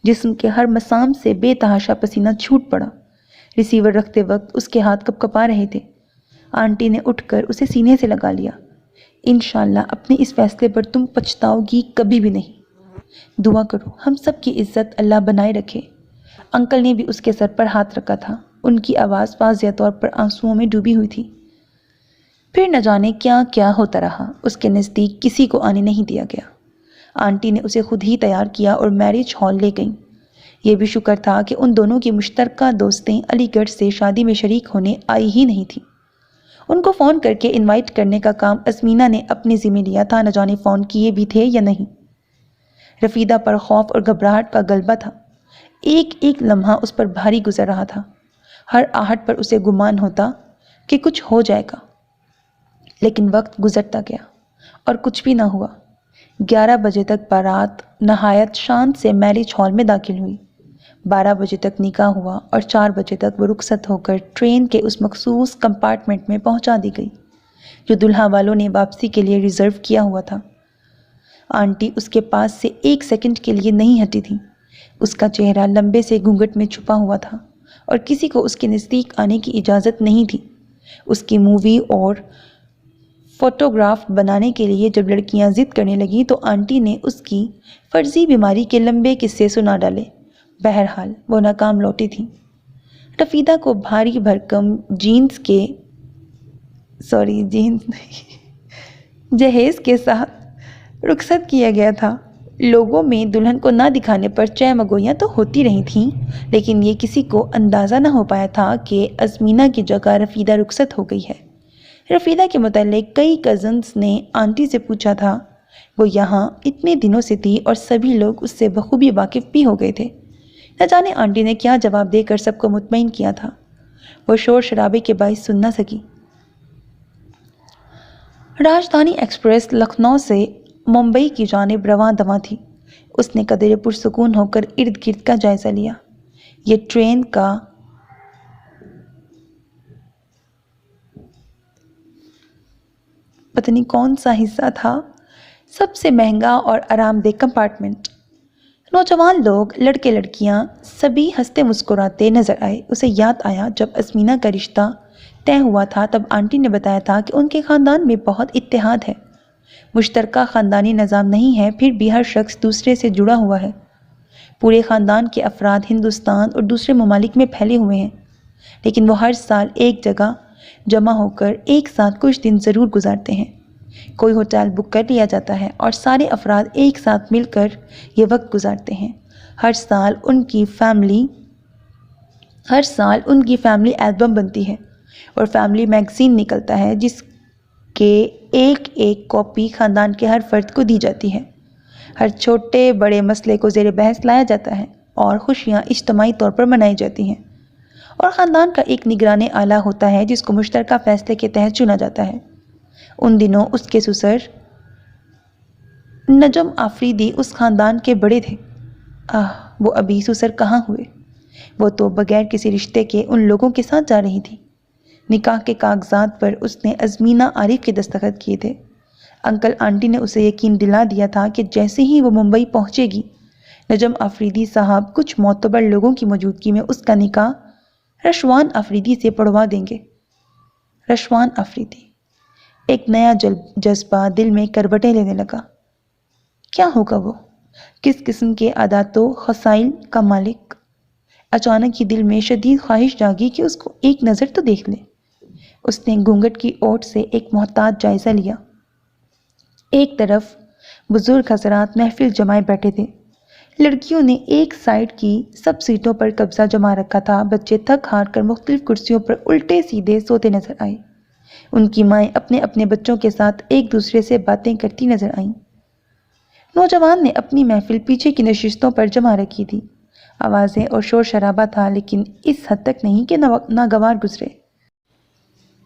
جسم کے ہر مسام سے بے تحاشا پسینہ چھوٹ پڑا۔ ریسیور رکھتے وقت اس کے ہاتھ کپ کپا رہے تھے۔ آنٹی نے اٹھ کر اسے سینے سے لگا لیا۔ انشاءاللہ اپنے اس فیصلے پر تم پچھتاؤ گی کبھی بھی نہیں۔ دعا کرو ہم سب کی عزت اللہ بنائے رکھے۔ انکل نے بھی اس کے سر پر ہاتھ رکھا تھا۔ ان کی آواز واضح طور پر آنسوؤں میں ڈوبی ہوئی تھی۔ پھر نہ جانے کیا کیا ہوتا رہا۔ اس کے نزدیک کسی کو آنے نہیں دیا گیا۔ آنٹی نے اسے خود ہی تیار کیا اور میرج ہال لے گئیں۔ یہ بھی شکر تھا کہ ان دونوں کی مشترکہ دوستیں علی گڑھ سے شادی میں شریک ہونے آئی ہی نہیں تھیں۔ ان کو فون کر کے انوائٹ کرنے کا کام ازمینہ نے اپنے ذمہ لیا تھا، نہ جانے فون کیے بھی تھے یا نہیں۔ رفیدہ پر خوف اور گھبراہٹ کا غلبہ تھا۔ ایک ایک لمحہ اس پر بھاری گزر رہا تھا۔ ہر آہٹ پر اسے گمان ہوتا کہ کچھ ہو جائے گا۔ لیکن وقت گزرتا گیا اور کچھ بھی نہ ہوا۔ 11 بجے تک بارات نہایت شان سے میرج ہال میں داخل ہوئی۔ 12 بجے تک نکاح ہوا اور 4 بجے تک وہ رخصت ہو کر ٹرین کے اس مخصوص کمپارٹمنٹ میں پہنچا دی گئی جو دلہا والوں نے واپسی کے لیے ریزرو کیا ہوا تھا۔ آنٹی اس کے پاس سے 1 سیکنڈ کے لیے نہیں ہٹی تھی۔ اس کا چہرہ لمبے سے گھونگھٹ میں چھپا ہوا تھا اور کسی کو اس کے نزدیک آنے کی اجازت نہیں تھی۔ اس کی مووی اور فوٹوگراف بنانے کے لیے جب لڑکیاں ضد کرنے لگیں تو آنٹی نے اس کی فرضی بیماری کے لمبے قصے سنا ڈالے۔ بہرحال وہ ناکام لوٹی تھی۔ رفیدہ کو بھاری بھرکم جہیز کے ساتھ رخصت کیا گیا تھا۔ لوگوں میں دلہن کو نہ دکھانے پر چہ مگویاں تو ہوتی رہی تھیں، لیکن یہ کسی کو اندازہ نہ ہو پایا تھا کہ ازمینہ کی جگہ رفیدہ رخصت ہو گئی ہے۔ رفیدہ کے متعلق کئی کزنز نے آنٹی سے پوچھا تھا۔ وہ یہاں اتنے دنوں سے تھی اور سبھی لوگ اس سے بخوبی واقف بھی ہو گئے تھے۔ نہ جانے آنٹی نے کیا جواب دے کر سب کو مطمئن کیا تھا۔ وہ شور شرابے کے باعث سن نہ سکی۔ راجدھانی ایکسپریس لکھنؤ سے ممبئی کی جانب رواں دواں تھی۔ اس نے قدرے پرسکون ہو کر ارد گرد کا جائزہ لیا۔ یہ ٹرین کا پتہ نہیں کون سا حصہ تھا، سب سے مہنگا اور آرام دہ کمپارٹمنٹ۔ نوجوان لوگ، لڑکے لڑکیاں، سبھی ہنستے مسکراتے نظر آئے۔ اسے یاد آیا جب ازمینہ کا رشتہ طے ہوا تھا تب آنٹی نے بتایا تھا کہ ان کے خاندان میں بہت اتحاد ہے۔ مشترکہ خاندانی نظام نہیں ہے، پھر بھی ہر شخص دوسرے سے جڑا ہوا ہے۔ پورے خاندان کے افراد ہندوستان اور دوسرے ممالک میں پھیلے ہوئے ہیں، لیکن وہ ہر سال ایک جگہ جمع ہو کر ایک ساتھ کچھ دن ضرور گزارتے ہیں۔ کوئی ہوٹل بک کر لیا جاتا ہے اور سارے افراد ایک ساتھ مل کر یہ وقت گزارتے ہیں۔ ہر سال ان کی فیملی البم بنتی ہے اور فیملی میگزین نکلتا ہے جس کے ایک ایک کاپی خاندان کے ہر فرد کو دی جاتی ہے۔ ہر چھوٹے بڑے مسئلے کو زیر بحث لایا جاتا ہے اور خوشیاں اجتماعی طور پر منائی جاتی ہیں، اور خاندان کا ایک نگران اعلیٰ ہوتا ہے جس کو مشترکہ فیصلے کے تحت چنا جاتا ہے۔ ان دنوں اس کے سسر نجم آفریدی اس خاندان کے بڑے تھے۔ وہ ابھی سسر کہاں ہوئے؟ وہ تو بغیر کسی رشتے کے ان لوگوں کے ساتھ جا رہی تھی۔ نکاح کے کاغذات پر اس نے ازمینہ عارف کے دستخط کیے تھے۔ انکل آنٹی نے اسے یقین دلا دیا تھا کہ جیسے ہی وہ ممبئی پہنچے گی، نجم آفریدی صاحب کچھ معتبر لوگوں کی موجودگی میں اس کا نکاح رشوان آفریدی سے پڑھوا دیں گے۔ رشوان آفریدی، ایک نیا جذبہ دل میں کربٹیں لینے لگا۔ کیا ہوگا وہ؟ کس قسم کے عادات و خصائل کا مالک۔ اچانک ہی دل میں شدید خواہش جاگی کہ اس کو ایک نظر تو دیکھ لے۔ اس نے گھونگھٹ کی اوٹ سے ایک محتاط جائزہ لیا۔ ایک طرف بزرگ حضرات محفل جمائے بیٹھے تھے، لڑکیوں نے ایک سائیڈ کی سب سیٹوں پر قبضہ جما رکھا تھا، بچے تھک ہار کر مختلف کرسیوں پر الٹے سیدھے سوتے نظر آئے، ان کی مائیں اپنے اپنے بچوں کے ساتھ ایک دوسرے سے باتیں کرتی نظر آئیں۔ نوجوان نے اپنی محفل پیچھے کی نشستوں پر جما رکھی تھی، آوازیں اور شور شرابہ تھا لیکن اس حد تک نہیں کہ ناگوار گزرے۔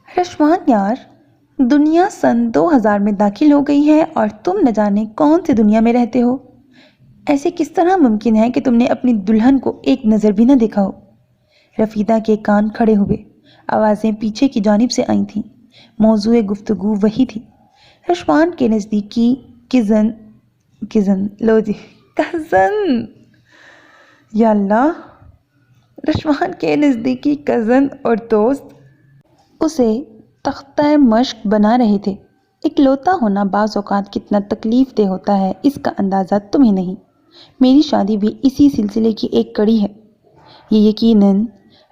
رشوان یار، دنیا سن 2000 میں داخل ہو گئی ہے اور تم نہ جانے کون سی دنیا میں رہتے ہو۔ ایسے کس طرح ممکن ہے کہ تم نے اپنی دلہن کو ایک نظر بھی نہ دیکھا ہو؟ رفیدہ کے کان کھڑے ہوئے، آوازیں پیچھے کی جانب سے آئی تھیں، موضوع گفتگو وہی تھی۔ رشوان کے نزدیکی کزن یا اللہ، رشوان کے نزدیکی کزن اور دوست اسے تختہ مشق بنا رہے تھے۔ اکلوتا ہونا بعض اوقات کتنا تکلیف دہ ہوتا ہے اس کا اندازہ تمہیں نہیں۔ میری شادی بھی اسی سلسلے کی ایک کڑی ہے۔ یہ یقیناً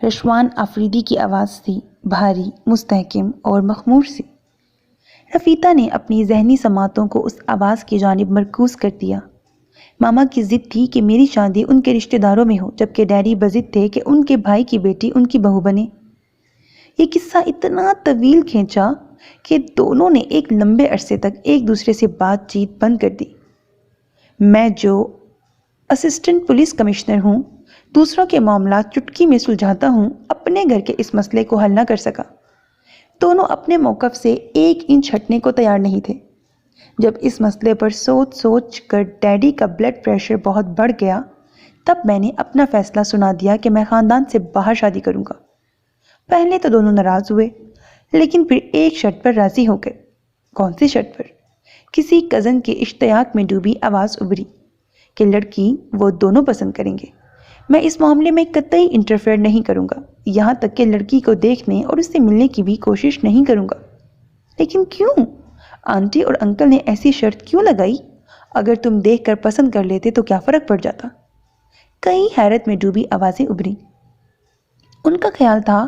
رشوان آفریدی کی آواز تھی، بھاری، مستحکم اور مخمور سی۔ رفیدہ نے اپنی ذہنی سماعتوں کو اس آواز کی جانب مرکوز کر دیا۔ ماما کی ضد تھی کہ میری شادی ان کے رشتہ داروں میں ہو، جبکہ ڈیڈی بضد تھے کہ ان کے بھائی کی بیٹی ان کی بہو بنے۔ یہ قصہ اتنا طویل کھینچا کہ دونوں نے ایک لمبے عرصے تک ایک دوسرے سے بات چیت بند کر دی۔ میں جو اسسٹنٹ پولیس کمشنر ہوں، دوسروں کے معاملات چٹکی میں سلجھاتا ہوں، اپنے گھر کے اس مسئلے کو حل نہ کر سکا۔ دونوں اپنے موقف سے 1 انچ ہٹنے کو تیار نہیں تھے۔ جب اس مسئلے پر سوچ کر ڈیڈی کا بلڈ پریشر بہت بڑھ گیا، تب میں نے اپنا فیصلہ سنا دیا کہ میں خاندان سے باہر شادی کروں گا۔ پہلے تو دونوں ناراض ہوئے، لیکن پھر ایک شرط پر راضی ہو گئے۔ کون سی شرط پر؟ کسی کزن کے اشتیاق میں ڈوبی آواز ابھری کہ لڑکی وہ دونوں پسند کریں گے۔ میں اس معاملے میں قطعی انٹرفیئر نہیں کروں گا، یہاں تک کہ لڑکی کو دیکھنے اور اس سے ملنے کی بھی کوشش نہیں کروں گا۔ لیکن کیوں؟ آنٹی اور انکل نے ایسی شرط کیوں لگائی؟ اگر تم دیکھ کر پسند کر لیتے تو کیا فرق پڑ جاتا؟ کئی حیرت میں ڈوبی آوازیں ابھری۔ ان کا خیال تھا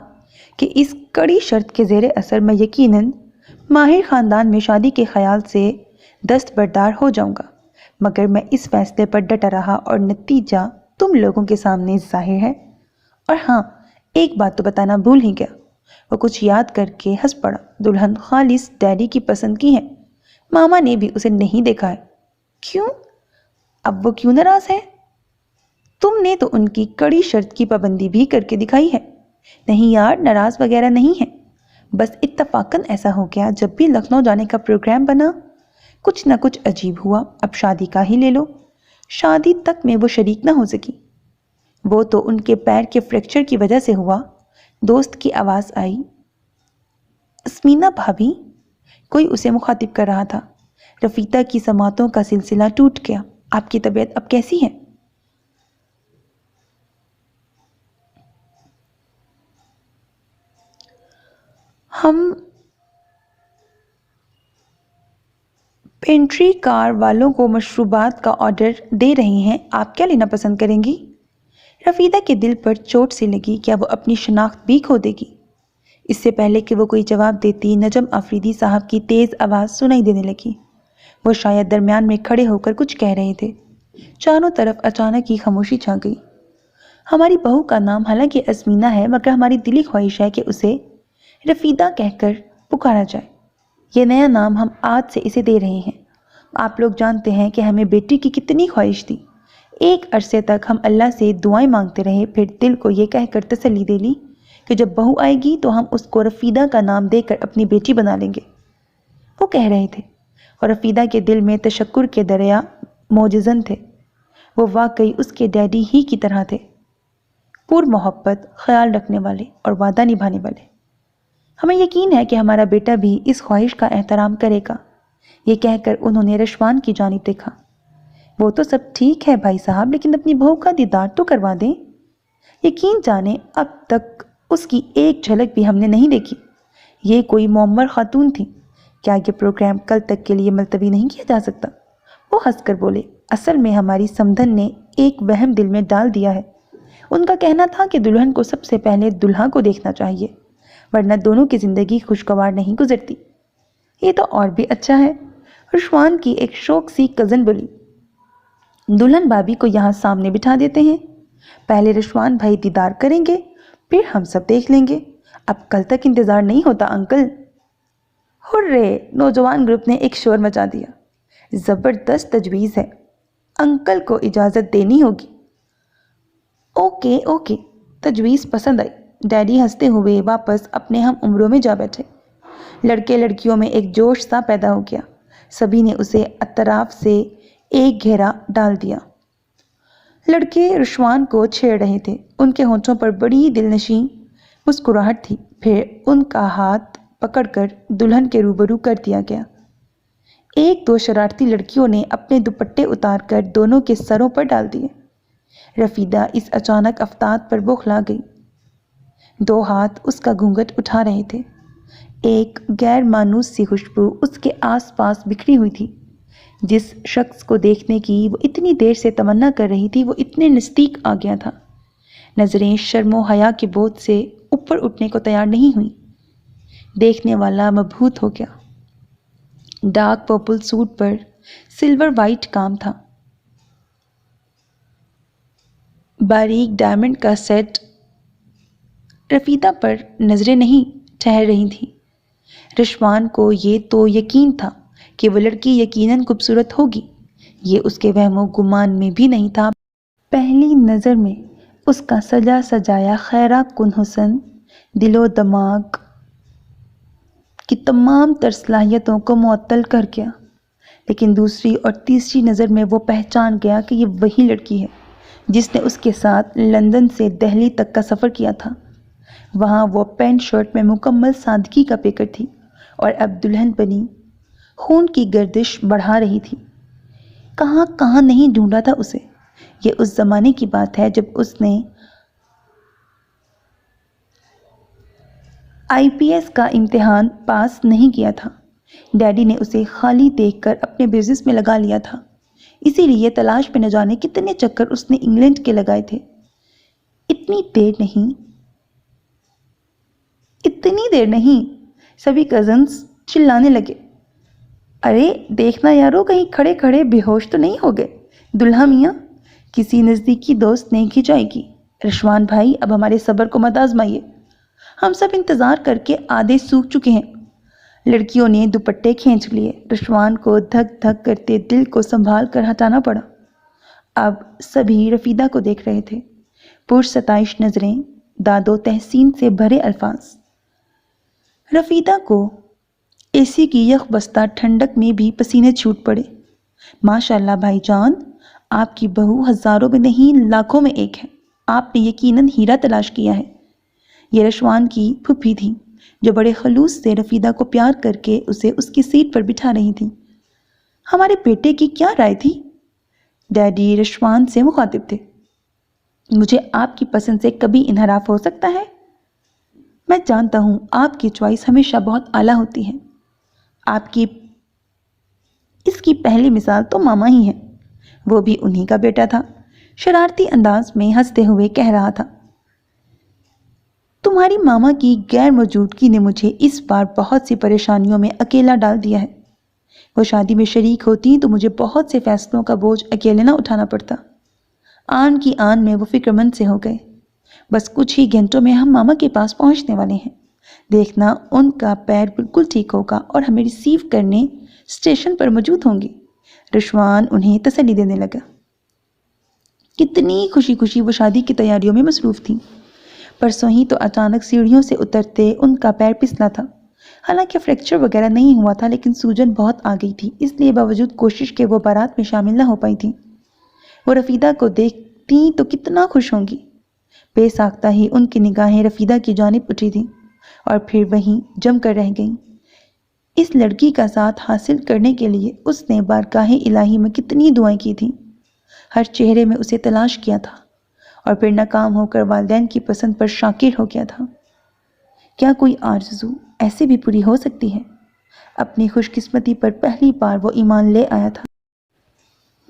کہ اس کڑی شرط کے زیر اثر میں یقیناً ماہر خاندان میں شادی کے خیال سے دستبردار ہو جاؤں گا، مگر میں اس فیصلے پر ڈٹا رہا اور نتیجہ تم لوگوں کے سامنے ظاہر ہے۔ اور ہاں، ایک بات تو بتانا بھول ہی گیا۔ وہ کچھ یاد کر کے ہنس پڑا۔ دلہن خالص ڈیڈی کی پسند کی ہے، ماما نے بھی اسے نہیں دیکھا ہے۔ کیوں؟ اب وہ کیوں ناراض ہے؟ تم نے تو ان کی کڑی شرط کی پابندی بھی کر کے دکھائی ہے۔ نہیں یار، ناراض وغیرہ نہیں ہے، بس اتفاقاً ایسا ہو گیا جب بھی لکھنؤ جانے کا پروگرام بنا، کچھ نہ کچھ عجیب ہوا۔ اب شادی کا ہی لے لو، شادی تک میں وہ شریک نہ ہو سکی۔ وہ تو ان کے پیر کے فریکچر کی وجہ سے ہوا۔ دوست کی آواز آئی، اسمینا بھابھی؟ کوئی اسے مخاطب کر رہا تھا۔ رفیدہ کی سماعتوں کا سلسلہ ٹوٹ گیا۔ آپ کی طبیعت اب کیسی ہے؟ ہم پینٹری کار والوں کو مشروبات کا آرڈر دے رہے ہیں، آپ کیا لینا پسند کریں گی؟ رفیدہ کے دل پر چوٹ سی لگی، کیا وہ اپنی شناخت بھی کھو دے گی؟ اس سے پہلے کہ وہ کوئی جواب دیتی، نجم آفریدی صاحب کی تیز آواز سنائی دینے لگی۔ وہ شاید درمیان میں کھڑے ہو کر کچھ کہہ رہے تھے۔ چاروں طرف اچانک ہی خاموشی چھا گئی۔ ہماری بہو کا نام حالانکہ ازمینہ ہے، مگر ہماری دلی خواہش ہے کہ اسے رفیدہ کہہ کر پکارا جائے۔ یہ نیا نام ہم آج سے اسے دے رہے ہیں۔ آپ لوگ جانتے ہیں کہ ہمیں بیٹی کی کتنی خواہش تھی۔ ایک عرصے تک ہم اللہ سے دعائیں مانگتے رہے، پھر دل کو یہ کہہ کر تسلی دے لی کہ جب بہو آئے گی تو ہم اس کو رفیدہ کا نام دے کر اپنی بیٹی بنا لیں گے۔ وہ کہہ رہے تھے اور رفیدہ کے دل میں تشکر کے دریا موجزن تھے۔ وہ واقعی اس کے ڈیڈی ہی کی طرح تھے، پر محبت، خیال رکھنے والے اور وعدہ نبھانے والے۔ ہمیں یقین ہے کہ ہمارا بیٹا بھی اس خواہش کا احترام کرے گا۔ یہ کہہ کر انہوں نے رشوان کی جانب دیکھا۔ وہ تو سب ٹھیک ہے بھائی صاحب، لیکن اپنی بہو کا دیدار تو کروا دیں۔ یقین جانیں اب تک اس کی ایک جھلک بھی ہم نے نہیں دیکھی۔ یہ کوئی معمر خاتون تھی۔ کیا یہ پروگرام کل تک کے لیے ملتوی نہیں کیا جا سکتا؟ وہ ہنس کر بولے، اصل میں ہماری سمدھن نے ایک وہم دل میں ڈال دیا ہے۔ ان کا کہنا تھا کہ دلہن کو سب سے پہلے دلہا کو دیکھنا چاہیے، ورنہ دونوں کی زندگی خوشگوار نہیں گزرتی۔ یہ تو اور بھی اچھا ہے، رشوان کی ایک شوق سی کزن بولی۔ دلہن بھابھی کو یہاں سامنے بٹھا دیتے ہیں، پہلے رشوان بھائی دیدار کریں گے، پھر ہم سب دیکھ لیں گے۔ اب کل تک انتظار نہیں ہوتا انکل؟ ہرے! نوجوان گروپ نے ایک شور مچا دیا۔ زبردست تجویز ہے، انکل کو اجازت دینی ہوگی۔ اوکے اوکے، تجویز پسند آئی۔ ڈیڈی ہنستے ہوئے واپس اپنے ہم عمروں میں جا بیٹھے۔ لڑکے لڑکیوں میں ایک جوش سا پیدا ہو گیا، سبھی نے اسے اطراف سے ایک گھیرا ڈال دیا۔ لڑکے رشوان کو چھیڑ رہے تھے، ان کے ہونٹوں پر بڑی دلنشیں مسکراہٹ تھی۔ پھر ان کا ہاتھ پکڑ کر دلہن کے روبرو کر دیا گیا۔ ایک دو شرارتی لڑکیوں نے اپنے دوپٹے اتار کر دونوں کے سروں پر ڈال دیے۔ رفیدہ اس اچانک افتاد پر بوکھلا گئی۔ دو ہاتھ اس کا گھونگھٹ اٹھا رہے تھے، ایک غیر مانوس سی خوشبو اس کے آس پاس بکھری ہوئی تھی۔ جس شخص کو دیکھنے کی وہ اتنی دیر سے تمنا کر رہی تھی وہ اتنے نزدیک آ گیا تھا۔ نظریں شرم و حیا کے بوجھ سے اوپر اٹھنے کو تیار نہیں ہوئیں۔ دیکھنے والا مبہوت ہو گیا۔ ڈارک پرپل سوٹ پر سلور وائٹ کام تھا، باریک ڈائمنڈ کا سیٹ۔ رفیدہ پر نظریں نہیں ٹھہر رہی تھیں۔ رشوان کو یہ تو یقین تھا کہ وہ لڑکی یقیناً خوبصورت ہوگی، یہ اس کے وہم و گمان میں بھی نہیں تھا۔ پہلی نظر میں اس کا سجا سجایا خیرہ کن حسن دل و دماغ کی تمام تر صلاحیتوں کو معطل کر گیا، لیکن دوسری اور تیسری نظر میں وہ پہچان گیا کہ یہ وہی لڑکی ہے جس نے اس کے ساتھ لندن سے دہلی تک کا سفر کیا تھا۔ وہاں وہ پینٹ شرٹ میں مکمل سادگی کا پیکر تھی اور اب دلہن بنی خون کی گردش بڑھا رہی تھی۔ کہاں کہاں نہیں ڈھونڈا تھا اسے۔ یہ اس زمانے کی بات ہے جب اس نے IPS کا امتحان پاس نہیں کیا تھا۔ ڈیڈی نے اسے خالی دیکھ کر اپنے بزنس میں لگا لیا تھا، اسی لیے تلاش میں نہ جانے کتنے چکر اس نے انگلینڈ کے لگائے تھے۔ اتنی دیر نہیں، سبھی کزنز چلانے لگے۔ ارے دیکھنا یارو، کہیں کھڑے کھڑے بے ہوش تو نہیں ہو گئے؟ دلہا میاں، کسی نزدیکی دوست نے کھنچائی کی۔ رشوان بھائی، اب ہمارے صبر کو مت آزمائیے، ہم سب انتظار کر کے آدھے سوکھ چکے ہیں۔ لڑکیوں نے دوپٹے کھینچ لیے۔ رشوان کو دھک دھک کرتے دل کو سنبھال کر ہٹانا پڑا۔ اب سبھی رفیدہ کو دیکھ رہے تھے، پرستائش نظریں، داد و تحسین سے بھرے الفاظ۔ رفیدہ کو AC کی یخ بستہ ٹھنڈک میں بھی پسینے چھوٹ پڑے۔ ماشاءاللہ بھائی جان، آپ کی بہو ہزاروں میں نہیں لاکھوں میں ایک ہے، آپ نے یقیناً ہیرا تلاش کیا ہے۔ یہ رشوان کی پھوپھی تھی جو بڑے خلوص سے رفیدہ کو پیار کر کے اسے اس کی سیٹ پر بٹھا رہی تھی۔ ہمارے بیٹے کی کیا رائے تھی؟ ڈیڈی رشوان سے مخاطب تھے۔ مجھے آپ کی پسند سے کبھی انحراف ہو سکتا ہے؟ میں جانتا ہوں آپ کی چوائس ہمیشہ بہت اعلیٰ ہوتی ہے۔ اس کی پہلی مثال تو ماما ہی ہے، وہ بھی انہی کا بیٹا تھا۔ شرارتی انداز میں ہنستے ہوئے کہہ رہا تھا۔ تمہاری ماما کی غیر موجودگی نے مجھے اس بار بہت سی پریشانیوں میں اکیلا ڈال دیا ہے۔ وہ شادی میں شریک ہوتی تو مجھے بہت سے فیصلوں کا بوجھ اکیلے نہ اٹھانا پڑتا۔ آن کی آن میں وہ فکر مند سے ہو گئے۔ بس کچھ ہی گھنٹوں میں ہم ماما کے پاس پہنچنے والے ہیں، دیکھنا ان کا پیر بالکل ٹھیک ہوگا اور ہمیں ریسیو کرنے اسٹیشن پر موجود ہوں گے۔ رشوان انہیں تسلی دینے لگا۔ کتنی خوشی خوشی وہ شادی کی تیاریوں میں مصروف تھیں۔ پرسوں ہی تو اچانک سیڑھیوں سے اترتے ان کا پیر پسلا تھا۔ حالانکہ فریکچر وغیرہ نہیں ہوا تھا، لیکن سوجن بہت آ گئی تھی، اس لیے باوجود کوشش کے وہ بارات میں شامل نہ ہو پائی تھیں۔ وہ رفیدہ کو دیکھتی تو کتنا خوش ہوں گی۔ بے ساختہ ہی ان کی نگاہیں رفیدہ کی جانب اٹھی تھیں اور پھر وہیں جم کر رہ گئیں۔ اس لڑکی کا ساتھ حاصل کرنے کے لیے اس نے بارگاہ الہی میں کتنی دعائیں کی تھیں، ہر چہرے میں اسے تلاش کیا تھا اور پھر ناکام ہو کر والدین کی پسند پر شاکر ہو گیا تھا۔ کیا کوئی آرزو ایسے بھی پوری ہو سکتی ہے؟ اپنی خوش قسمتی پر پہلی بار وہ ایمان لے آیا تھا۔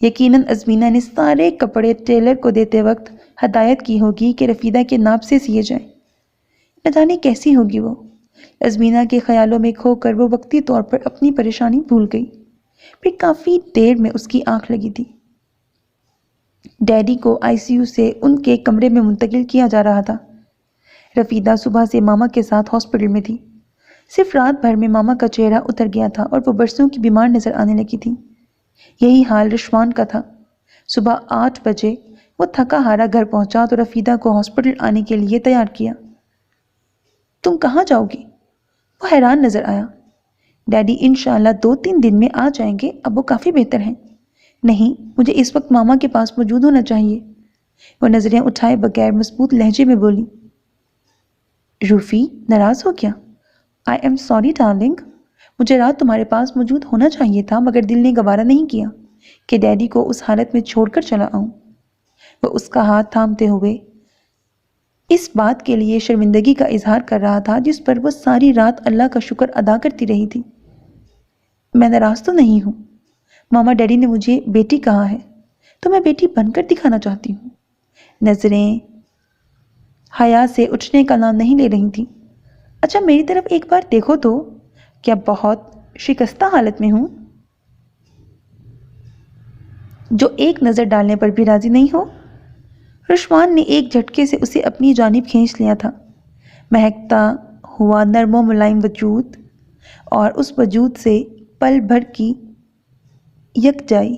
یقیناً ازمینہ نے سارے کپڑے ٹیلر کو دیتے وقت ہدایت کی ہوگی کہ رفیدہ کے ناپ سے سیے جائیں۔ نہ جانے کیسی ہوگی وہ۔ ازمینہ کے خیالوں میں کھو کر وہ وقتی طور پر اپنی پریشانی بھول گئی۔ پھر کافی دیر میں اس کی آنکھ لگی تھی۔ ڈیڈی کو ICU سے ان کے کمرے میں منتقل کیا جا رہا تھا۔ رفیدہ صبح سے ماما کے ساتھ ہاسپٹل میں تھی۔ صرف رات بھر میں ماما کا چہرہ اتر گیا تھا اور وہ برسوں کی بیمار نظر آنے لگی تھی۔ یہی حال رشوان کا تھا۔ صبح 8 بجے وہ تھکا ہارا گھر پہنچا تو رفیدہ کو ہاسپٹل آنے کے لیے تیار کیا۔ تم کہاں جاؤ گی؟ وہ حیران نظر آیا۔ ڈیڈی انشاءاللہ 2-3 دن میں آ جائیں گے، اب وہ کافی بہتر ہیں۔ نہیں، مجھے اس وقت ماما کے پاس موجود ہونا چاہیے، وہ نظریں اٹھائے بغیر مضبوط لہجے میں بولی۔ روفی ناراض ہو کیا؟ آئی ایم سوری ڈارلنگ، مجھے رات تمہارے پاس موجود ہونا چاہیے تھا مگر دل نے گوارا نہیں کیا کہ ڈیڈی کو اس حالت میں چھوڑ کر چلا آؤں۔ وہ اس کا ہاتھ تھامتے ہوئے اس بات کے لیے شرمندگی کا اظہار کر رہا تھا جس پر وہ ساری رات اللہ کا شکر ادا کرتی رہی تھی۔ میں ناراض تو نہیں ہوں، ماما ڈیڈی نے مجھے بیٹی کہا ہے تو میں بیٹی بن کر دکھانا چاہتی ہوں۔ نظریں حیا سے اٹھنے کا نام نہیں لے رہی تھیں۔ اچھا میری طرف ایک بار دیکھو تو، کیا بہت شکستہ حالت میں ہوں جو ایک نظر ڈالنے پر بھی راضی نہیں ہو؟ رشوان نے ایک جھٹکے سے اسے اپنی جانب کھینچ لیا تھا۔ مہکتا ہوا نرم و ملائم وجود اور اس وجود سے پل بھر کی یکجائی۔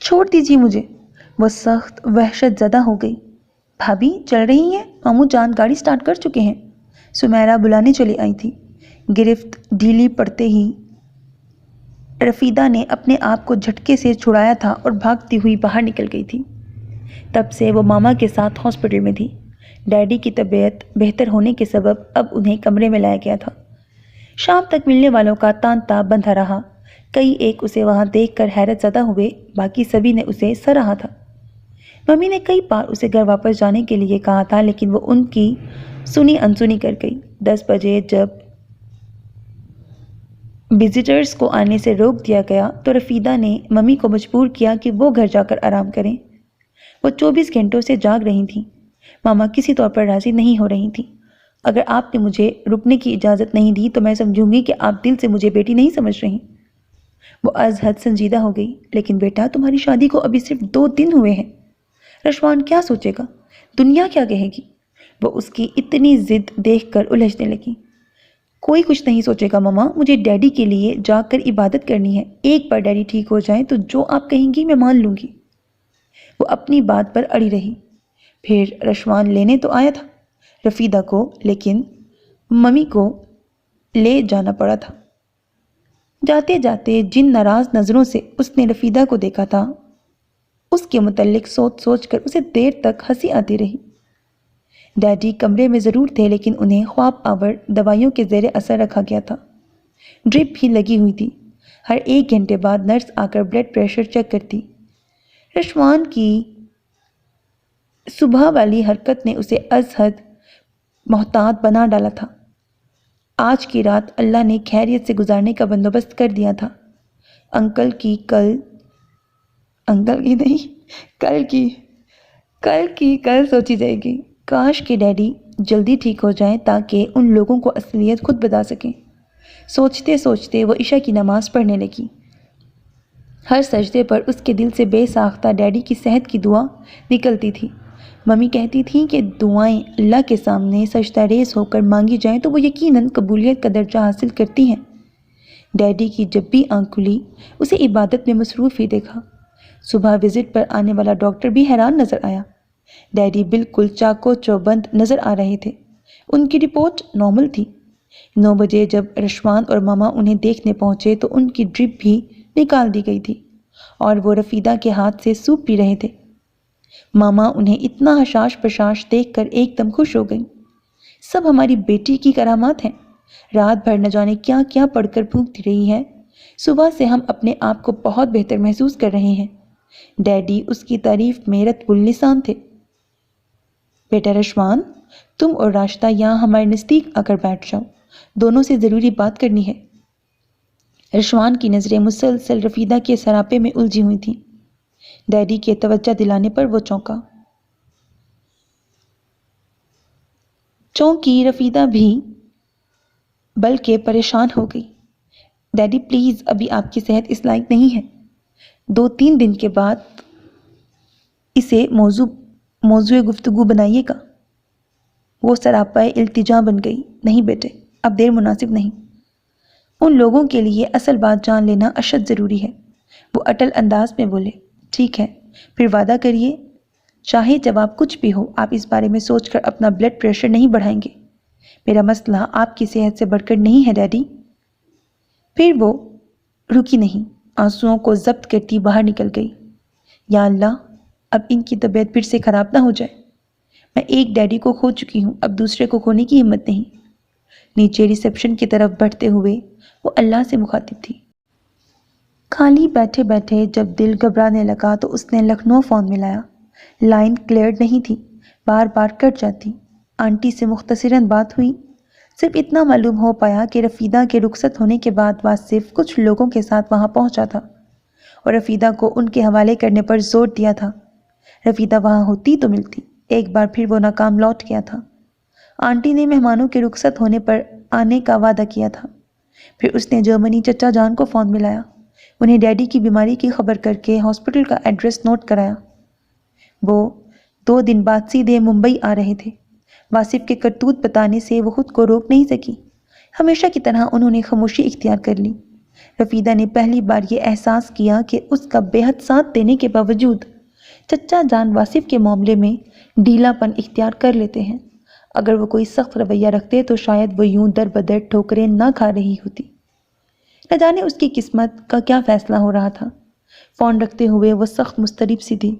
چھوڑ دیجیے مجھے، وہ سخت وحشت زدہ ہو گئی۔ بھابھی چل رہی ہیں؟ ماموں جان گاڑی سٹارٹ کر چکے ہیں، سمیرہ بلانے چلی آئی تھی۔ گرفت ڈھیلی پڑتے ہی رفیدہ نے اپنے آپ کو جھٹکے سے چھڑایا تھا اور بھاگتی ہوئی باہر نکل گئی تھی۔ تب سے وہ ماما کے ساتھ ہاسپٹل میں تھی۔ ڈیڈی کی طبیعت بہتر ہونے کے سبب اب انہیں کمرے میں لایا گیا تھا۔ شام تک ملنے والوں کا تانتا بندھا رہا۔ کئی ایک اسے وہاں دیکھ کر حیرت زدہ ہوئے، باقی سبھی نے اسے سراہا تھا۔ ممی نے کئی بار اسے گھر واپس جانے کے لیے کہا تھا لیکن وہ ان کی سنی انسنی کر گئی۔ 10 بجے جب وزٹرز کو آنے سے روک دیا گیا تو رفیدہ نے ممی کو مجبور کیا کہ وہ گھر جا کر آرام کریں۔ وہ 24 گھنٹوں سے جاگ رہی تھیں۔ ماما کسی طور پر راضی نہیں ہو رہی تھیں۔ اگر آپ نے مجھے رکنے کی اجازت نہیں دی تو میں سمجھوں گی کہ آپ دل سے مجھے بیٹی نہیں سمجھ رہی۔ وہ از حد سنجیدہ ہو گئی۔ لیکن بیٹا تمہاری شادی کو ابھی صرف 2 دن ہوئے ہیں۔ رشوان کیا سوچے گا؟ دنیا کیا کہے گی؟ وہ اس کی اتنی ضد دیکھ کر الجھنے لگی۔ کوئی کچھ نہیں سوچے گا ماما، مجھے ڈیڈی کے لیے جا کر عبادت کرنی ہے۔ ایک بار ڈیڈی ٹھیک ہو جائیں تو جو آپ کہیں گی میں مان لوں گی۔ وہ اپنی بات پر اڑی رہی۔ پھر رشوان لینے تو آیا تھا رفیدہ کو، لیکن ممی کو لے جانا پڑا تھا۔ جاتے جاتے جن ناراض نظروں سے اس نے رفیدہ کو دیکھا تھا اس کے متعلق سوچ سوچ کر اسے دیر تک ہنسی آتی رہی۔ ڈیڈی کمرے میں ضرور تھے لیکن انہیں خواب آور دوائیوں کے زیر اثر رکھا گیا تھا۔ ڈرپ بھی لگی ہوئی تھی۔ ہر 1 گھنٹے بعد نرس آ کر بلڈ پریشر چیک کرتی۔ رشوان کی صبح والی حرکت نے اسے از حد محتاط بنا ڈالا تھا۔ آج کی رات اللہ نے خیریت سے گزارنے کا بندوبست کر دیا تھا۔ انکل کی کل سوچی جائے گی۔ کاش کہ ڈیڈی جلدی ٹھیک ہو جائیں تاکہ ان لوگوں کو اصلیت خود بتا سکیں۔ سوچتے سوچتے وہ عشاء کی نماز پڑھنے لگی۔ ہر سجدے پر اس کے دل سے بے ساختہ ڈیڈی کی صحت کی دعا نکلتی تھی۔ ممی کہتی تھیں کہ دعائیں اللہ کے سامنے سجدہ ریز ہو کر مانگی جائیں تو وہ یقیناً قبولیت کا درجہ حاصل کرتی ہیں۔ ڈیڈی کی جب بھی آنکھ کھلی اسے عبادت میں مصروف ہی دیکھا۔ صبح وزٹ پر آنے والا ڈاکٹر بھی حیران نظر آیا۔ ڈیڈی بالکل چاقو چوبند نظر آ رہے تھے۔ ان کی رپورٹ نارمل تھی۔ 9 بجے جب رشوان اور ماما انہیں دیکھنے پہنچے تو ان کی ڈرپ بھی نکال دی گئی تھی اور وہ رفیدہ کے ہاتھ سے سوپ پی رہے تھے۔ ماما انہیں اتنا حشاش پشاش دیکھ کر ایک دم خوش ہو گئیں۔ سب ہماری بیٹی کی کرامات ہیں۔ رات بھر نہ جانے کیا کیا پڑھ کر بھوکتی رہی ہے۔ صبح سے ہم اپنے آپ کو بہت بہتر محسوس کر رہے ہیں۔ ڈیڈی اس کی تعریف میں رطب اللسان تھے۔ بیٹا رشوان، تم اور راشدہ یہاں ہمارے نزدیک آ کر بیٹھ جاؤ، دونوں سے ضروری بات کرنی ہے۔ رشوان کی نظریں مسلسل رفیدہ کے سراپے میں الجھی ہوئی تھیں۔ ڈیڈی کے توجہ دلانے پر وہ چونکی رفیدہ بھی بلکہ پریشان ہو گئی۔ ڈیڈی پلیز، ابھی آپ کی صحت اس لائق نہیں ہے۔ 2-3 دن کے بعد اسے موضوع گفتگو بنائیے گا۔ وہ سراپا التجا بن گئی۔ نہیں بیٹے، اب دیر مناسب نہیں۔ ان لوگوں کے لیے اصل بات جان لینا اشد ضروری ہے۔ وہ اٹل انداز میں بولے۔ ٹھیک ہے، پھر وعدہ کریے، چاہے جواب کچھ بھی ہو، آپ اس بارے میں سوچ کر اپنا بلڈ پریشر نہیں بڑھائیں گے۔ میرا مسئلہ آپ کی صحت سے بڑھ کر نہیں ہے ڈیڈی۔ پھر وہ رکی نہیں، آنسوؤں کو ضبط کرتی باہر نکل گئی۔ یا اللہ، اب ان کی طبیعت پھر سے خراب نہ ہو جائے۔ میں ایک ڈیڈی کو کھو چکی ہوں، اب دوسرے کو کھونے کی ہمت نہیں۔ نیچے ریسیپشن کی طرف بڑھتے ہوئے وہ اللہ سے مخاطب تھی۔ خالی بیٹھے بیٹھے جب دل گھبرانے لگا تو اس نے لکھنؤ فون ملایا۔ لائن کلیئر نہیں تھی، بار بار کٹ جاتی۔ آنٹی سے مختصراً بات ہوئی۔ صرف اتنا معلوم ہو پایا کہ رفیدہ کے رخصت ہونے کے بعد واصف کچھ لوگوں کے ساتھ وہاں پہنچا تھا اور رفیدہ کو ان کے حوالے کرنے پر زور دیا تھا۔ رفیدہ وہاں ہوتی تو ملتی، ایک بار پھر وہ ناکام لوٹ گیا تھا۔ آنٹی نے مہمانوں کے رخصت ہونے پر آنے کا وعدہ کیا تھا۔ پھر اس نے جرمنی چچا جان کو فون ملایا، انہیں ڈیڈی کی بیماری کی خبر کر کے ہاسپٹل کا ایڈریس نوٹ کرایا۔ وہ 2 دن بعد سیدھے ممبئی آ رہے تھے۔ واصف کے کرتوت بتانے سے وہ خود کو روک نہیں سکی۔ ہمیشہ کی طرح انہوں نے خاموشی اختیار کر لی۔ رفیدہ نے پہلی بار یہ احساس کیا کہ اس کا بے حد ساتھ دینے کے باوجود چچا جان واصف کے معاملے میں ڈھیلا پن اختیار کر لیتے ہیں۔ اگر وہ کوئی سخت رویہ رکھتے تو شاید وہ یوں در بدر ٹھوکریں نہ کھا رہی ہوتی۔ نہ جانے اس کی قسمت کا کیا فیصلہ ہو رہا تھا۔ فون رکھتے ہوئے وہ سخت مضطرب سی تھی۔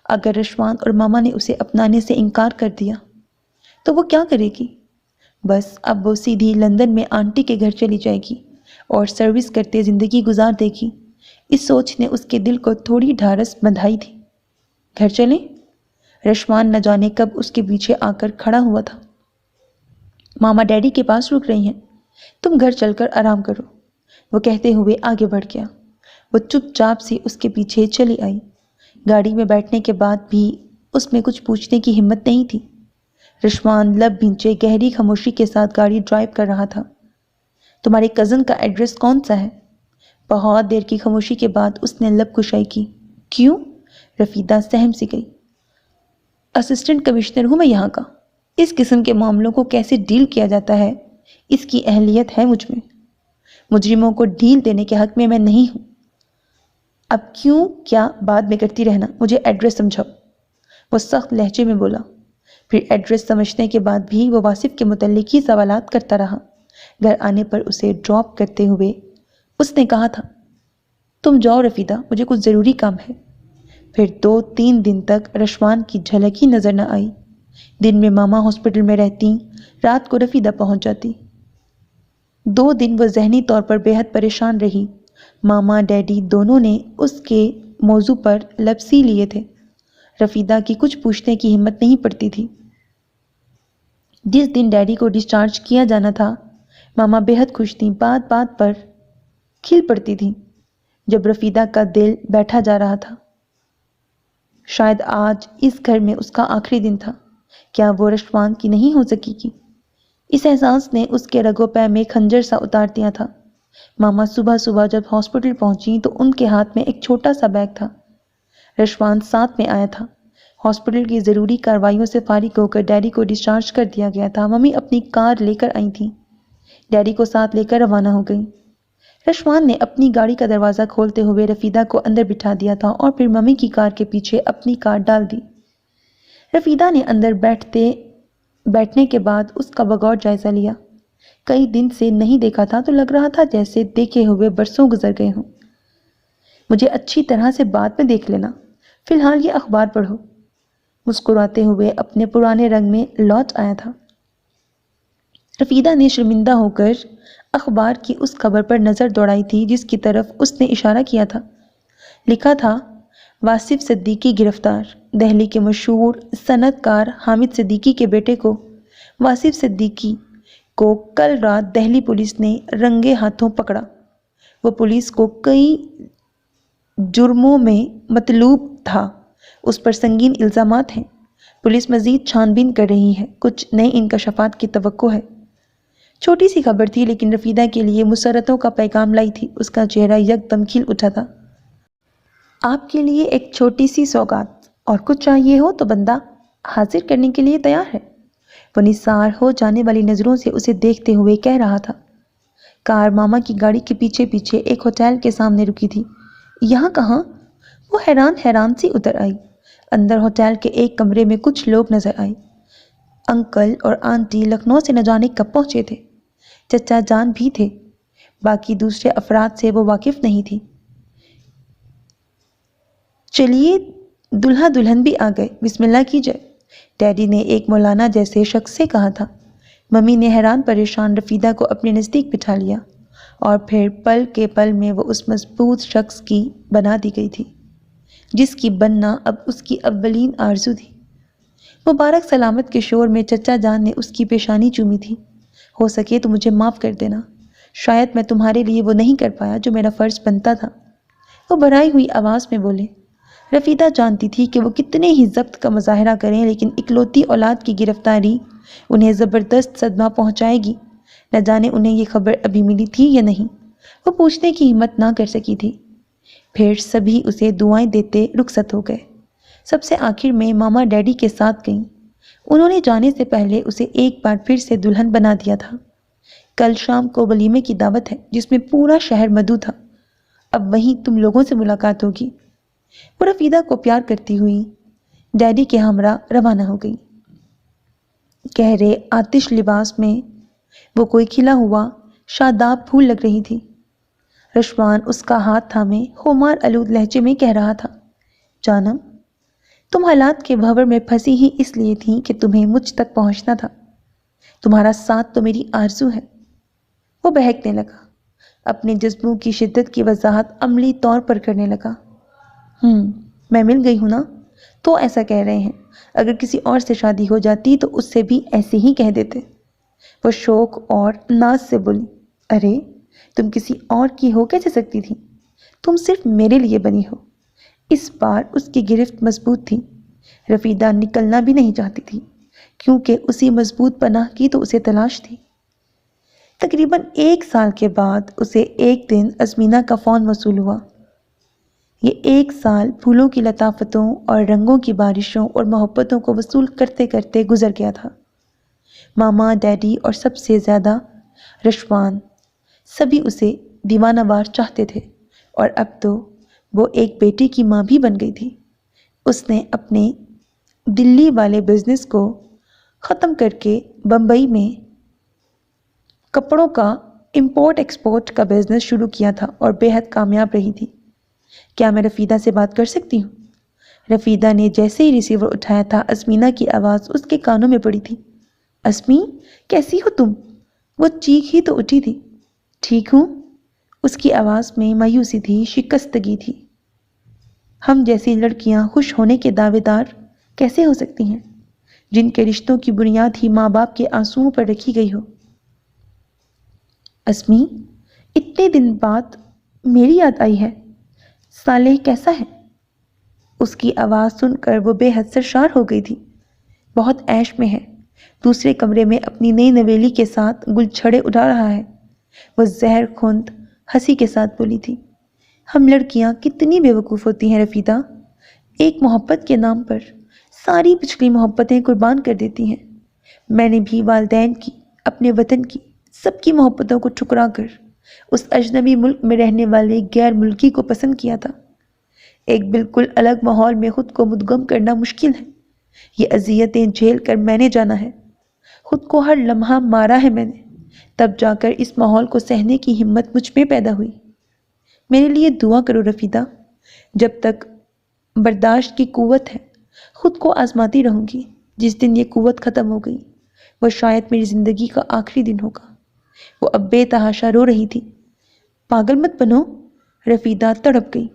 اگر رشوان اور ماما نے اسے اپنانے سے انکار کر دیا تو وہ کیا کرے گی؟ بس اب وہ سیدھی لندن میں آنٹی کے گھر چلی جائے گی اور سروس کرتے زندگی گزار دے گی۔ اس سوچ نے اس کے دل کو تھوڑی ڈھارس بندھائی تھی۔ گھر چلیں؟ رشوان نہ جانے کب اس کے پیچھے آ کر کھڑا ہوا تھا۔ ماما ڈیڈی کے پاس رک رہی ہیں، تم گھر چل کر آرام کرو، وہ کہتے ہوئے آگے بڑھ گیا۔ وہ چپ چاپ سی اس کے پیچھے چلی آئی۔ گاڑی میں بیٹھنے کے بعد بھی اس میں کچھ پوچھنے کی ہمت نہیں تھی۔ رشوان لب بھینچے گہری خاموشی کے ساتھ گاڑی ڈرائیو کر رہا تھا۔ تمہارے کزن کا ایڈریس کون سا ہے؟ بہت دیر کی خاموشی کے بعد اس نے لب کشائی کی۔ کیوں؟ رفیدہ سہم سی گئی۔ اسسٹنٹ کمشنر ہوں میں یہاں کا۔ اس قسم کے معاملوں کو کیسے ڈیل کیا جاتا ہے، اس کی اہلیت ہے مجھ میں۔ مجرموں کو ڈھیل دینے کے حق میں نہیں ہوں۔ اب کیوں کیا بعد میں کرتی رہنا، مجھے ایڈریس سمجھاؤ، وہ سخت لہجے میں بولا۔ پھر ایڈریس سمجھنے کے بعد بھی وہ واصف کے متعلق ہی سوالات کرتا رہا۔ گھر آنے پر اسے ڈراپ کرتے ہوئے اس نے کہا تھا، تم جاؤ رفیدہ، مجھے کچھ ضروری کام ہے۔ پھر 2-3 دن تک رشوان کی جھلک ہی نظر نہ آئی۔ دن میں ماما ہاسپٹل میں رہتی، رات کو رفیدہ پہنچ جاتی۔ 2 دن وہ ذہنی طور پر بے حد پریشان رہی۔ ماما ڈیڈی دونوں نے اس کے موضوع پر لب سی لیے تھے۔ رفیدہ کی کچھ پوچھنے کی ہمت نہیں پڑتی تھی۔ جس دن ڈیڈی کو ڈسچارج کیا جانا تھا، ماما بے حد خوش تھیں، بات بات پر کھل پڑتی تھیں۔ جب رفیدہ کا دل بیٹھا جا رہا تھا، شاید آج اس گھر میں اس کا آخری دن تھا، کیا وہ رشوان کی نہیں ہو سکے گی؟ اس احساس نے اس کے رگو پے میں خنجر سا اتار دیا تھا۔ ماما صبح صبح جب ہاسپٹل پہنچی تو ان کے ہاتھ میں ایک چھوٹا سا بیگ تھا۔ رشوان ساتھ میں آیا تھا۔ ہاسپٹل کی ضروری کارروائیوں سے فارغ ہو کر ڈیڈی کو ڈسچارج کر دیا گیا تھا۔ ممی اپنی کار لے کر آئی تھیں، ڈیڈی کو ساتھ لے کر روانہ ہو گئی۔ رشوان نے اپنی گاڑی کا دروازہ کھولتے ہوئے رفیدہ کو اندر بٹھا دیا تھا اور پھر ممی کی کار کے پیچھے اپنی کار ڈال دی۔ رفیدہ نے اندر بیٹھنے کے بعد اس کا بغور جائزہ لیا۔ کئی دن سے نہیں دیکھا تھا تو لگ رہا تھا جیسے دیکھے ہوئے برسوں گزر گئے ہوں۔ مجھے اچھی طرح سے بعد میں دیکھ لینا، فی الحال یہ اخبار پڑھو۔ مسکراتے ہوئے اپنے پرانے رنگ میں لوٹ آیا تھا۔ رفیدہ نے شرمندہ ہو کر اخبار کی اس خبر پر نظر دوڑائی تھی جس کی طرف اس نے اشارہ کیا تھا۔ لکھا تھا، واصف صدیقی گرفتار۔ دہلی کے مشہور صنعت کار حامد صدیقی کے بیٹے کو واصف صدیقی کو کل رات دہلی پولیس نے رنگے ہاتھوں پکڑا۔ وہ پولیس کو کئی جرموں میں مطلوب تھا، اس پر سنگین الزامات ہیں۔ پولیس مزید چھان بین کر رہی ہے، کچھ نئے انکشافات کی توقع ہے۔ چھوٹی سی خبر تھی لیکن رفیدہ کے لیے مسرتوں کا پیغام لائی تھی۔ اس کا چہرہ یکدم کھل اٹھا تھا۔ آپ کے لیے ایک چھوٹی سی سوگات، اور کچھ چاہیے ہو تو بندہ حاضر کرنے کے لیے تیار ہے۔ وہ نثار ہو جانے والی نظروں سے اسے دیکھتے ہوئے کہہ رہا تھا۔ کار ماما کی گاڑی کے پیچھے پیچھے ایک ہوٹل کے سامنے رکی تھی۔ یہاں کہاں؟ وہ حیران سی اتر آئی۔ اندر ہوٹل کے ایک کمرے میں کچھ لوگ نظر آئے۔ انکل اور آنٹی لکھنؤ سے نہ جانے کب پہنچے تھے۔ چچا جان بھی تھے، باقی دوسرے افراد سے وہ واقف نہیں تھی۔ چلیے دلہا دلہن بھی آ گئے، بسم اللہ کیجئے، ڈیڈی نے ایک مولانا جیسے شخص سے کہا تھا۔ ممی نے حیران پریشان رفیدہ کو اپنے نزدیک بٹھا لیا، اور پھر پل کے پل میں وہ اس مضبوط شخص کی بنا دی گئی تھی جس کی بننا اب اس کی اولین آرزو تھی۔ مبارک سلامت کے شور میں چچا جان نے اس کی پیشانی چومی تھی۔ ہو سکے تو مجھے معاف کر دینا، شاید میں تمہارے لیے وہ نہیں کر پایا جو میرا فرض بنتا تھا، وہ بھرائی ہوئی آواز میں بولے۔ رفیدہ جانتی تھی کہ وہ کتنے ہی ضبط کا مظاہرہ کریں لیکن اکلوتی اولاد کی گرفتاری انہیں زبردست صدمہ پہنچائے گی۔ نہ جانے انہیں یہ خبر ابھی ملی تھی یا نہیں، وہ پوچھنے کی ہمت نہ کر سکی تھی۔ پھر سبھی اسے دعائیں دیتے رخصت ہو گئے۔ سب سے آخر میں ماما ڈیڈی کے ساتھ گئیں۔ انہوں نے جانے سے پہلے اسے ایک بار پھر سے دلہن بنا دیا تھا۔ کل شام کو ولیمے کی دعوت ہے جس میں پورا شہر مدعو تھا، اب وہیں تم لوگوں سے ملاقات ہوگی۔ وہ رفیدہ کو پیار کرتی ہوئی ڈیڈی کے ہمراہ روانہ ہو گئی۔ گہرے آتش لباس میں وہ کوئی کھلا ہوا شاداب پھول لگ رہی تھی۔ رشوان اس کا ہاتھ تھامے خمار آلود لہجے میں کہہ رہا تھا، جانم تم حالات کے بھنور میں پھنسی ہی اس لیے تھی کہ تمہیں مجھ تک پہنچنا تھا، تمہارا ساتھ تو میری آرزو ہے۔ وہ بہکنے لگا، اپنے جذبوں کی شدت کی وضاحت عملی طور پر کرنے لگا۔ میں مل گئی ہوں نا، تو ایسا کہہ رہے ہیں، اگر کسی اور سے شادی ہو جاتی تو اس سے بھی ایسے ہی کہہ دیتے۔ وہ شوق اور ناز سے بولی، ارے تم کسی اور کی ہو کیسے سکتی تھی؟ تم صرف میرے لیے بنی ہو۔ اس بار اس کی گرفت مضبوط تھی۔ رفیدہ نکلنا بھی نہیں چاہتی تھی کیونکہ اسی مضبوط پناہ کی تو اسے تلاش تھی۔ تقریباً 1 سال کے بعد اسے ایک دن ازمینہ کا فون موصول ہوا۔ یہ 1 سال پھولوں کی لطافتوں اور رنگوں کی بارشوں اور محبتوں کو وصول کرتے کرتے گزر گیا تھا۔ ماما ڈیڈی اور سب سے زیادہ رشوان سبھی اسے دیوانہ وار چاہتے تھے، اور اب تو وہ ایک بیٹے کی ماں بھی بن گئی تھی۔ اس نے اپنے دلی والے بزنس کو ختم کر کے بمبئی میں کپڑوں کا امپورٹ ایکسپورٹ کا بزنس شروع کیا تھا اور بے حد کامیاب رہی تھی۔ کیا میں رفیدہ سے بات کر سکتی ہوں؟ رفیدہ نے جیسے ہی ریسیور اٹھایا تھا، ازمینہ کی آواز اس کے کانوں میں پڑی تھی۔ اسمی کیسی ہو تم؟ وہ چیخ ہی تو اٹھی تھی۔ ٹھیک ہوں، اس کی آواز میں مایوسی تھی، شکستگی تھی۔ ہم جیسی لڑکیاں خوش ہونے کے دعوے دار کیسے ہو سکتی ہیں جن کے رشتوں کی بنیاد ہی ماں باپ کے آنسوؤں پر رکھی گئی ہو؟ اسمی اتنے دن بعد میری یاد آئی ہے، صالح کیسا ہے؟ اس کی آواز سن کر وہ بے حد سرشار ہو گئی تھی۔ بہت عیش میں ہے، دوسرے کمرے میں اپنی نئی نویلی کے ساتھ گل چھڑے اڑا رہا ہے، وہ زہر خوند ہنسی کے ساتھ بولی تھی۔ ہم لڑکیاں کتنی بے وقوف ہوتی ہیں رفیدہ، ایک محبت کے نام پر ساری پچھلی محبتیں قربان کر دیتی ہیں۔ میں نے بھی والدین کی، اپنے وطن کی، سب کی محبتوں کو ٹھکرا کر اس اجنبی ملک میں رہنے والے غیر ملکی کو پسند کیا تھا۔ ایک بالکل الگ ماحول میں خود کو مدغم کرنا مشکل ہے۔ یہ اذیتیں جھیل کر میں نے جانا ہے، خود کو ہر لمحہ مارا ہے میں نے، تب جا کر اس ماحول کو سہنے کی ہمت مجھ میں پیدا ہوئی۔ میرے لیے دعا کرو رفیدہ، جب تک برداشت کی قوت ہے خود کو آزماتی رہوں گی۔ جس دن یہ قوت ختم ہو گئی وہ شاید میری زندگی کا آخری دن ہوگا۔ وہ اب بے تحاشا رو رہی تھی۔ پاگل مت بنو، رفیدہ تڑپ گئی،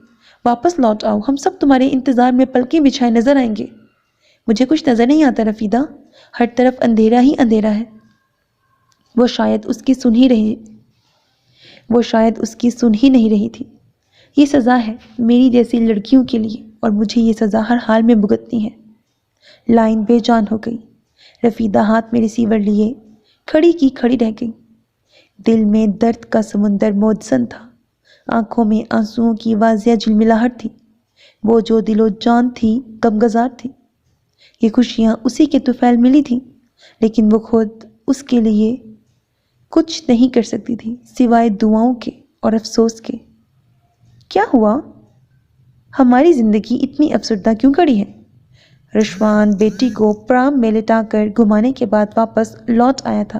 واپس لوٹ آؤ، ہم سب تمہارے انتظار میں پلکیں بچھائے نظر آئیں گے۔ مجھے کچھ نظر نہیں آتا رفیدہ، ہر طرف اندھیرا ہی اندھیرا ہے۔ وہ شاید اس کی سن ہی نہیں رہی تھی۔ یہ سزا ہے میری جیسی لڑکیوں کے لیے اور مجھے یہ سزا ہر حال میں بھگتنی ہے۔ لائن بے جان ہو گئی۔ رفیدہ ہاتھ میں ریسیور لیے کھڑی کی کھڑی رہ گئی۔ دل میں درد کا سمندر موجزن تھا، آنکھوں میں آنسوؤں کی واضح جھلملاہٹ تھی۔ وہ جو دل و جان تھی غمگسار تھی۔ یہ خوشیاں اسی کے طفیل ملی تھی، لیکن وہ خود اس کے لیے کچھ نہیں کر سکتی تھی سوائے دعاؤں کے اور افسوس کے۔ کیا ہوا؟ ہماری زندگی اتنی افسردہ کیوں کھڑی ہے؟ رشوان بیٹی کو پرام میں لٹا کر گھمانے کے بعد واپس لوٹ آیا تھا۔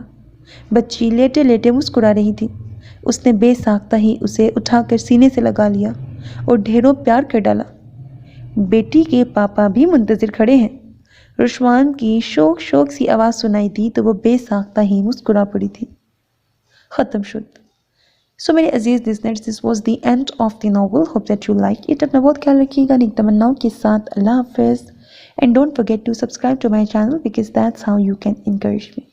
بچی لیٹے لیٹے مسکرا رہی تھی۔ اس نے بے ساختہ ہی اسے اٹھا کر سینے سے لگا لیا اور ڈھیروں پیار کر ڈالا۔ بیٹی کے پاپا بھی منتظر کھڑے ہیں۔ رشوان کی شوق شوق سی آواز سنائی دی تو وہ بے ساختہ ہی مسکرا پڑی تھی۔ ختم شد۔ سو میرے عزیز listeners, this was the end of the novel. Hope that you like it. اپنا بہت خیال رکھیے گا نیک تمناؤں کے ساتھ۔ اللہ حافظ. And don't forget to subscribe to my channel because that's how you can encourage me.